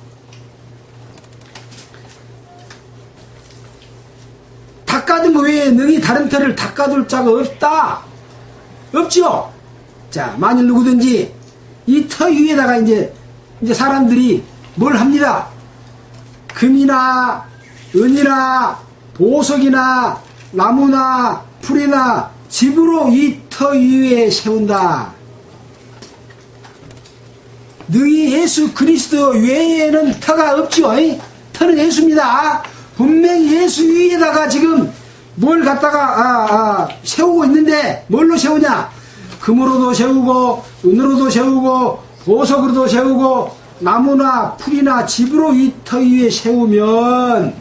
닦아둔 거 외에 능히 다른 틀을 닦아둘 자가 없다. 없죠? 자, 만일 누구든지 이 터 위에다가 이제 사람들이 뭘 합니다. 금이나 은이나 보석이나 나무나 풀이나 집으로 이 터 위에 세운다. 능히 예수 그리스도 외에는 터가 없죠. 터는 예수입니다. 분명히 예수 위에다가 지금 뭘 갖다가 세우고 있는데 뭘로 세우냐? 금으로도 세우고 은으로도 세우고 보석으로도 세우고 나무나 풀이나 집으로 이 터 위에 세우면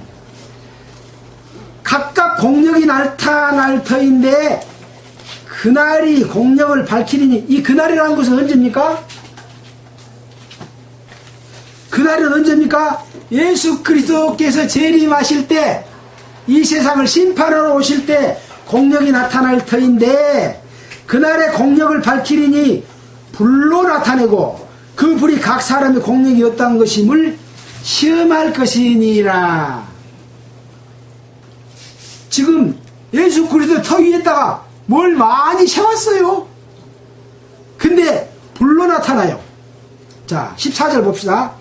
각각 공력이 나타날 터인데 그날이 공력을 밝히리니, 이 그날이라는 것은 언제입니까? 그날은 언제입니까? 예수 그리스도께서 재림하실 때, 이 세상을 심판하러 오실 때 공력이 나타날 터인데 그날의 공력을 밝히리니 불로 나타내고 그 불이 각 사람의 공력이 어떤 것임을 시험할 것이니라. 지금 예수 그리스도 터 위에다가 뭘 많이 세웠어요. 근데 불로 나타나요. 자, 14절 봅시다.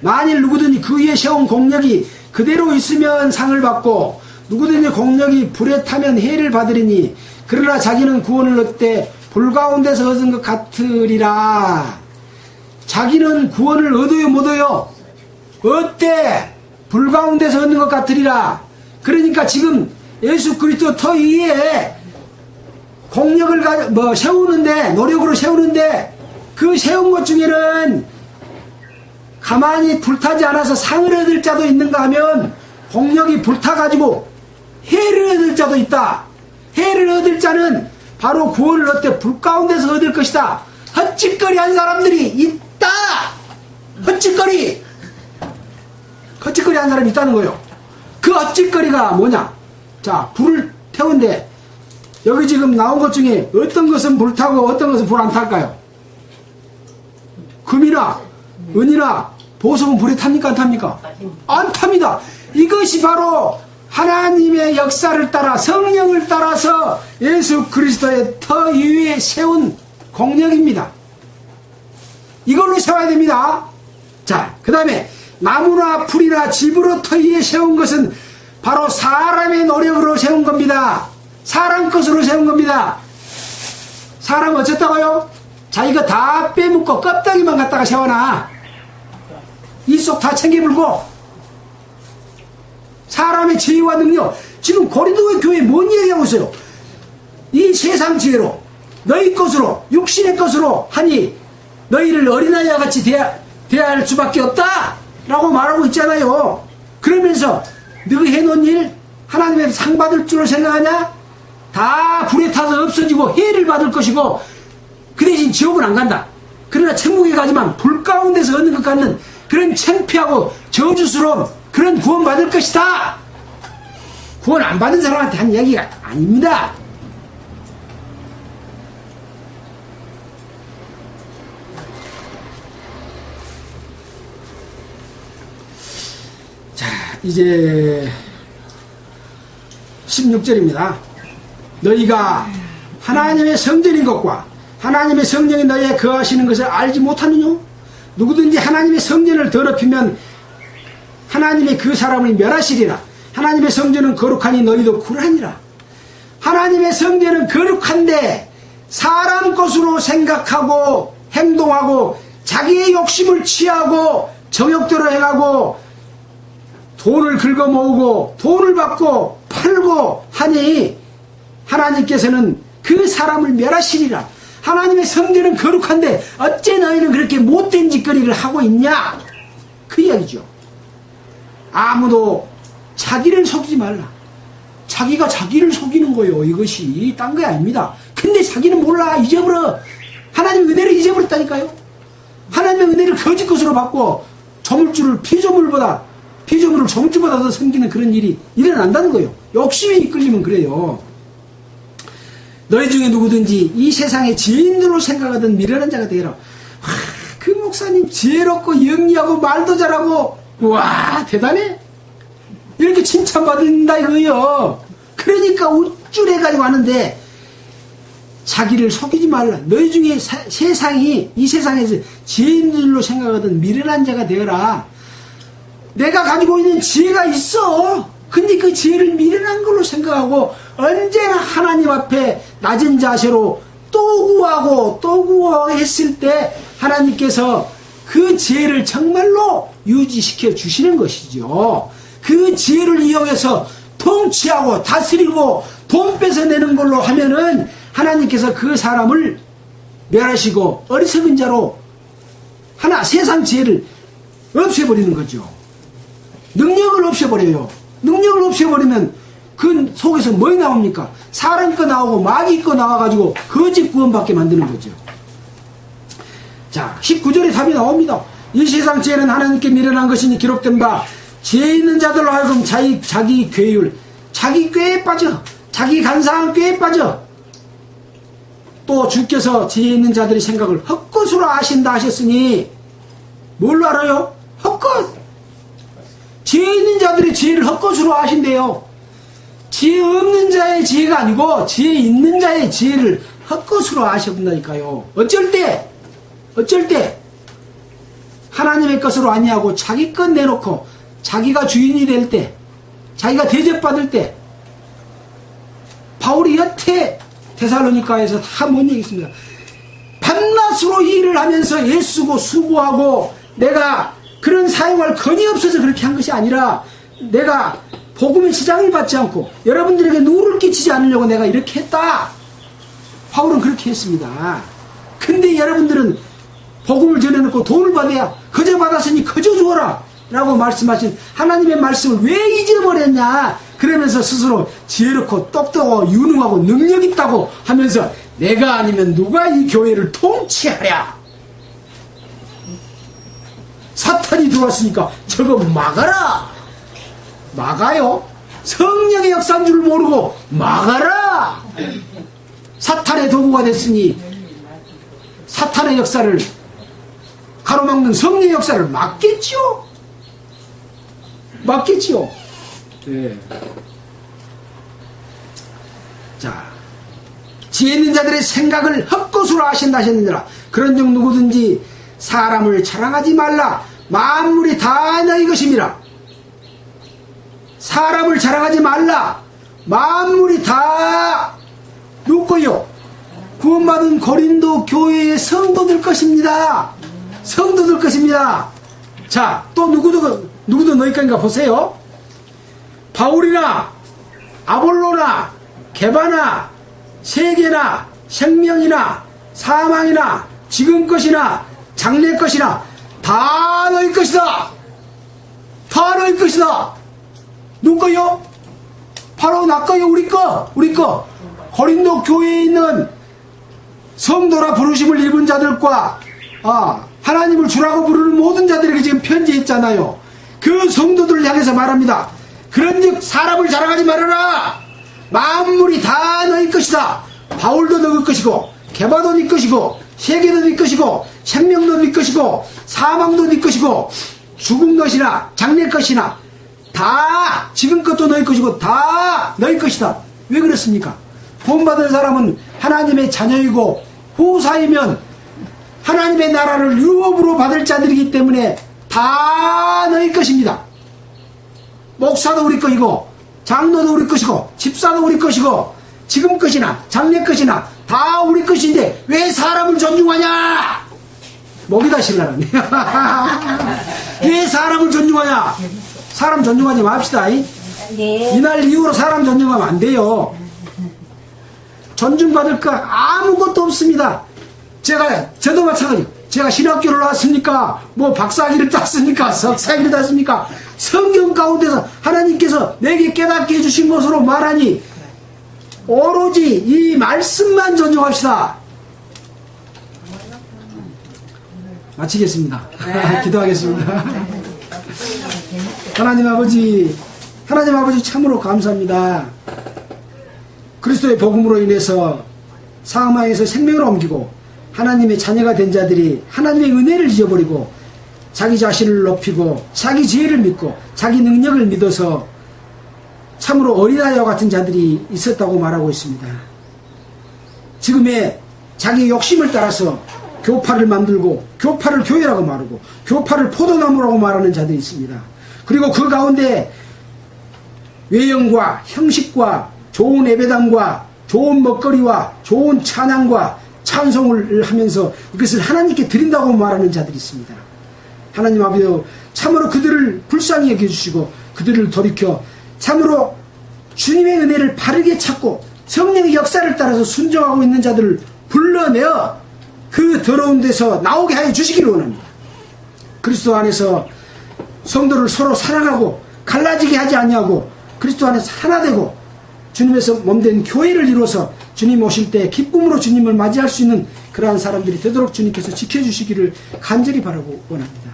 만일 누구든지 그 위에 세운 공력이 그대로 있으면 상을 받고 누구든지 공력이 불에 타면 해를 받으리니 그러나 자기는 구원을 얻되 불 가운데서 얻은 것 같으리라. 자기는 구원을 얻어요 못 얻어요? 어때? 불 가운데서 얻는 것 같으리라. 그러니까 지금 예수 그리스도 터 위에 공력을 세우는데, 노력으로 세우는데 그 세운 것 중에는 가만히 불타지 않아서 상을 얻을 자도 있는가 하면 공력이 불타가지고 해를 얻을 자도 있다. 해를 얻을 자는 바로 구원을 얻되 불 가운데서 얻을 것이다. 헛짓거리 한 사람들이 있다. 헛짓거리 한 사람이 있다는 거예요. 그 헛짓거리가 뭐냐? 자, 불을 태운데 여기 지금 나온 것 중에 어떤 것은 불타고 어떤 것은 불 안 탈까요? 금이나 은이나 보석은 불에 탑니까 안 탑니까? 안 탑니다. 이것이 바로 하나님의 역사를 따라 성령을 따라서 예수 그리스도의 터 위에 세운 공력입니다. 이걸로 세워야 됩니다. 자, 그 다음에 나무나 풀이나 집으로 터 위에 세운 것은 바로 사람의 노력으로 세운 겁니다. 사람 것으로 세운 겁니다. 사람 어쨌다고요? 자기가 다 빼먹고 껍데기만 갖다가 세워놔. 이 속 다 챙겨불고. 사람의 지혜와 능력. 지금 고린도 교회 뭔 얘기하고 있어요? 이 세상 지혜로 너희 것으로 육신의 것으로 하니 너희를 어린아이와 같이 대할 수밖에 없다 라고 말하고 있잖아요. 그러면서 너희 해놓은 일 하나님의 상 받을 줄을 생각하냐? 다 불에 타서 없어지고 해를 받을 것이고 그 대신 지옥은 안 간다. 그러나 천국에 가지만 불 가운데서 얻는 것 같는 그런 창피하고 저주스러운 그런 구원 받을 것이다. 구원 안 받은 사람한테 한 이야기가 아닙니다. 자, 이제 16절입니다. 너희가 하나님의 성전인 것과 하나님의 성령이 너희에 거하시는 것을 알지 못하느냐? 누구든지 하나님의 성전을 더럽히면 하나님이 그 사람을 멸하시리라. 하나님의 성전은 거룩하니 너희도 그러하니라. 하나님의 성전은 거룩한데 사람 것으로 생각하고 행동하고 자기의 욕심을 취하고 정욕대로 해가고 돈을 긁어 모으고 돈을 받고 팔고 하니 하나님께서는 그 사람을 멸하시리라. 하나님의 성전은 거룩한데 어째 너희는 그렇게 못된 짓거리를 하고 있냐? 그 이야기죠. 아무도 자기를 속이지 말라. 자기가 자기를 속이는 거예요. 이것이 딴 게 아닙니다. 근데 자기는 몰라. 잊어버려. 하나님의 은혜를 잊어버렸다니까요. 하나님의 은혜를 거짓 것으로 바꿔 저물주를 피조물을 저물주보다 더 섬기는 그런 일이 일어난다는 거예요. 욕심에 이끌리면 그래요. 너희 중에 누구든지 이 세상의 지인들로 생각하던 미련한 자가 되라. 그 목사님 지혜롭고 영리하고 말도 잘하고 와 대단해. 이렇게 칭찬받는다 이거예요. 그러니까 우쭐해가지고 하는데 자기를 속이지 말라. 너희 중에 이 세상에서 지혜인들로 생각하던 미련한 자가 되어라. 내가 가지고 있는 지혜가 있어. 근데 그 지혜를 미련한 걸로 생각하고 언제나 하나님 앞에 낮은 자세로 또 구하고 했을 때 하나님께서 그 지혜를 정말로 유지시켜 주시는 것이죠. 그 지혜를 이용해서 통치하고 다스리고 돈 뺏어내는 걸로 하면은 하나님께서 그 사람을 멸하시고 어리석은 자로 세상 지혜를 없애버리는 거죠. 능력을 없애버려요. 능력을 없애버리면 그 속에서 뭐가 나옵니까? 사람 거 나오고 마귀 거 나와가지고 거짓 구원받게 만드는 거죠. 자, 19절에 답이 나옵니다. 이 세상 지혜는 하나님께 미련한 것이니 기록된 바 지혜 있는 자들로 하여금 자기 괴율, 자기 꾀에 빠져, 자기 간사한 꾀에 빠져. 또 주께서 지혜 있는 자들의 생각을 헛것으로 아신다 하셨으니 뭘로 알아요? 헛것. 지혜 있는 자들의 지혜를 헛것으로 아신대요. 지혜 없는 자의 지혜가 아니고 지혜 있는 자의 지혜를 헛것으로 아셔본다니까요. 어쩔 때 하나님의 것으로 아니하고 자기 것 내놓고 자기가 주인이 될 때, 자기가 대접받을 때, 바울이 여태 데살로니가에서 다 뭔 얘기 있습니다. 밤낮으로 일을 하면서 애쓰고 수고하고 내가 그런 사용할 건이 없어서 그렇게 한 것이 아니라 내가 복음의 지장을 받지 않고 여러분들에게 누를 끼치지 않으려고 내가 이렇게 했다. 바울은 그렇게 했습니다. 근데 여러분들은 복음을 전해놓고 돈을 받아야 거저 받았으니 거저 주어라 라고 말씀하신 하나님의 말씀을 왜 잊어버렸냐. 그러면서 스스로 지혜롭고 똑똑하고 유능하고 능력 있다고 하면서 내가 아니면 누가 이 교회를 통치하랴. 사탄이 들어왔으니까 저거 막아라. 막아요. 성령의 역사인 줄 모르고 막아라. 사탄의 도구가 됐으니 사탄의 역사를 가로막는 성령의 역사를 막겠지요. 맞겠지요. 네. 자, 지혜 있는 자들의 생각을 헛것으로 하신다 하셨느니라. 그런즉 누구든지 사람을 자랑하지 말라. 만물이 다 너희 것임이라. 사람을 자랑하지 말라. 만물이 다 누구요? 구원받은 고린도 교회의 성도들 것입니다. 성도들 것입니다. 자, 또 누구도 너희 것인가 보세요. 바울이나 아볼로나 게바나 세계나 생명이나 사망이나 지금 것이나 장래 것이나 다 너희 것이다. 다 너희 것이다. 누구요? 바로 나 거요. 우리 거. 고린도 교회에 있는 성도라 부르심을 입은 자들과 하나님을 주라고 부르는 모든 자들에게 지금 편지했잖아요. 그 성도들을 향해서 말합니다. 그런즉 사람을 자랑하지 말아라. 만물이 다 너희 것이다. 바울도 너희 것이고 게바도 네 것이고 세계도 네 것이고 생명도 네 것이고 사망도 네 것이고 죽은 것이나 장래 것이나 다 지금 것도 너희 것이고 다 너희 것이다. 왜 그렇습니까? 구원받은 사람은 하나님의 자녀이고 후사이면 하나님의 나라를 유업으로 받을 자들이기 때문에 다 너희 것입니다. 목사도 우리 것이고 장로도 우리 것이고 집사도 우리 것이고 지금 것이나 장래 것이나 다 우리 것인데 왜 사람을 존중하냐? 목이다 신라라네. 왜 사람을 존중하냐? 사람 존중하지 맙시다. 네. 이날 이후로 사람 존중하면 안 돼요. 존중받을 거 아무것도 없습니다. 저도 마찬가지예요. 제가 신학교를 나왔습니까? 뭐 박사학위를 땄습니까? 석사학위를 땄습니까? 성경 가운데서 하나님께서 내게 깨닫게 해주신 것으로 말하니 오로지 이 말씀만 존중합시다. 마치겠습니다. 기도하겠습니다. 하나님 아버지 참으로 감사합니다. 그리스도의 복음으로 인해서 사망에서 생명을 옮기고 하나님의 자녀가 된 자들이 하나님의 은혜를 잊어버리고 자기 자신을 높이고 자기 지혜를 믿고 자기 능력을 믿어서 참으로 어린아이와 같은 자들이 있었다고 말하고 있습니다. 지금의 자기 욕심을 따라서 교파를 만들고 교파를 교회라고 말하고 교파를 포도나무라고 말하는 자들이 있습니다. 그리고 그 가운데 외형과 형식과 좋은 예배당과 좋은 먹거리와 좋은 찬양과 찬송을 하면서 이것을 하나님께 드린다고 말하는 자들이 있습니다. 하나님 아버지 참으로 그들을 불쌍히 여겨주시고 그들을 돌이켜 참으로 주님의 은혜를 바르게 찾고 성령의 역사를 따라서 순종하고 있는 자들을 불러내어 그 더러운 데서 나오게 하여 주시기를 원합니다. 그리스도 안에서 성도를 서로 사랑하고 갈라지게 하지 아니하고 그리스도 안에서 하나 되고 주님에서 몸된 교회를 이루어서 주님 오실 때 기쁨으로 주님을 맞이할 수 있는 그러한 사람들이 되도록 주님께서 지켜주시기를 간절히 바라고 원합니다.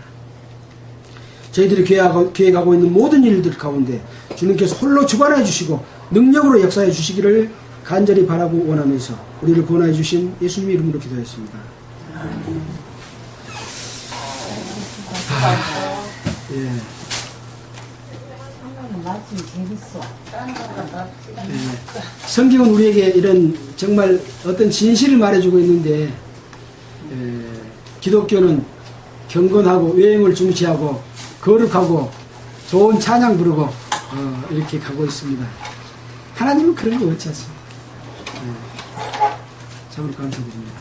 저희들이 교회 가고 있는 모든 일들 가운데 주님께서 홀로 주관해 주시고 능력으로 역사해 주시기를 간절히 바라고 원하면서 우리를 구원해 주신 예수님의 이름으로 기도했습니다. 예. 성경은 우리에게 이런 정말 어떤 진실을 말해주고 있는데 기독교는 경건하고 외형을 중시하고 거룩하고 좋은 찬양 부르고 이렇게 가고 있습니다. 하나님은 그런 거 없지 않습니다. 참으로 감사드립니다.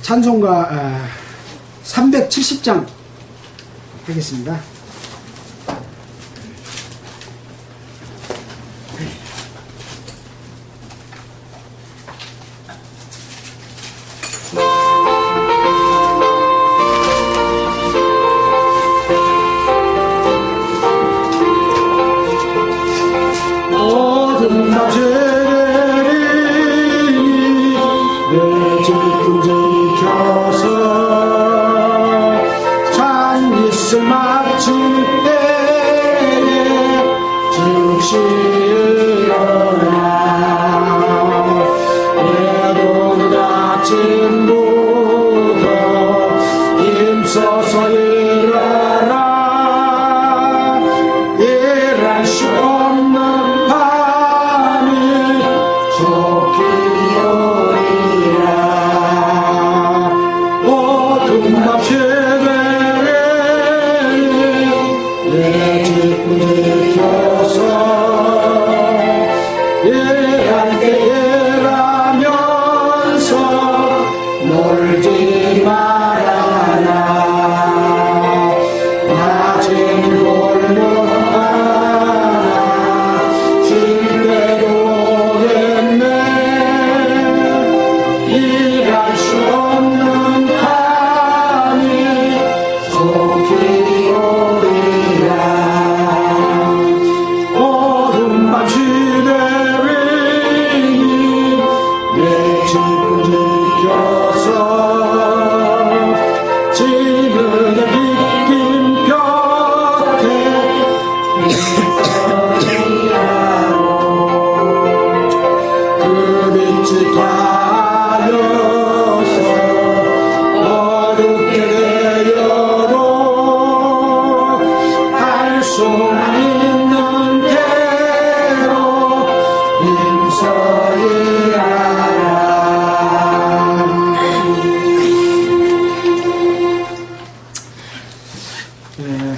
찬송가 370장 하겠습니다.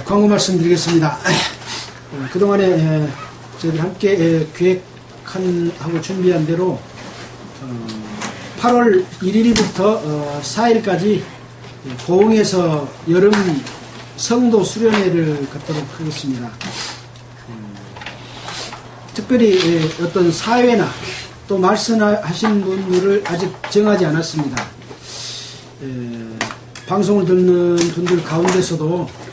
광고 말씀드리겠습니다. 그동안에 저희들 함께 계획하고 준비한 대로 8월 1일부터 4일까지 고흥에서 여름 성도 수련회를 갖도록 하겠습니다. 특별히 어떤 사회나 또 말씀하신 분들을 아직 정하지 않았습니다. 방송을 듣는 분들 가운데서도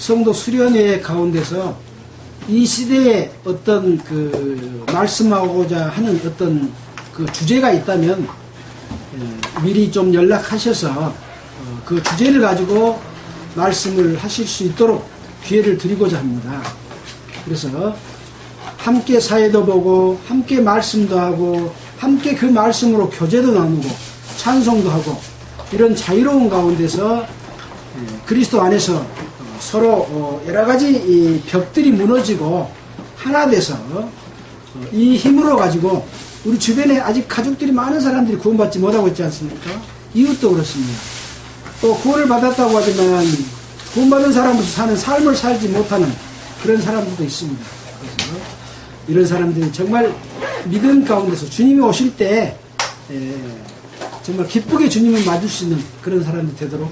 성도 수련회 가운데서 이 시대에 어떤 그 말씀하고자 하는 어떤 그 주제가 있다면 미리 좀 연락하셔서 그 주제를 가지고 말씀을 하실 수 있도록 기회를 드리고자 합니다. 그래서 함께 사회도 보고 함께 말씀도 하고 함께 그 말씀으로 교제도 나누고 찬송도 하고 이런 자유로운 가운데서 그리스도 안에서 서로 여러 가지 이 벽들이 무너지고 하나 돼서 이 힘으로 가지고 우리 주변에 아직 가족들이 많은 사람들이 구원받지 못하고 있지 않습니까? 이웃도 그렇습니다. 또 구원을 받았다고 하지만 구원받은 사람으로서 사는 삶을 살지 못하는 그런 사람들도 있습니다. 그래서 이런 사람들이 정말 믿음 가운데서 주님이 오실 때 정말 기쁘게 주님을 맞을 수 있는 그런 사람들이 되도록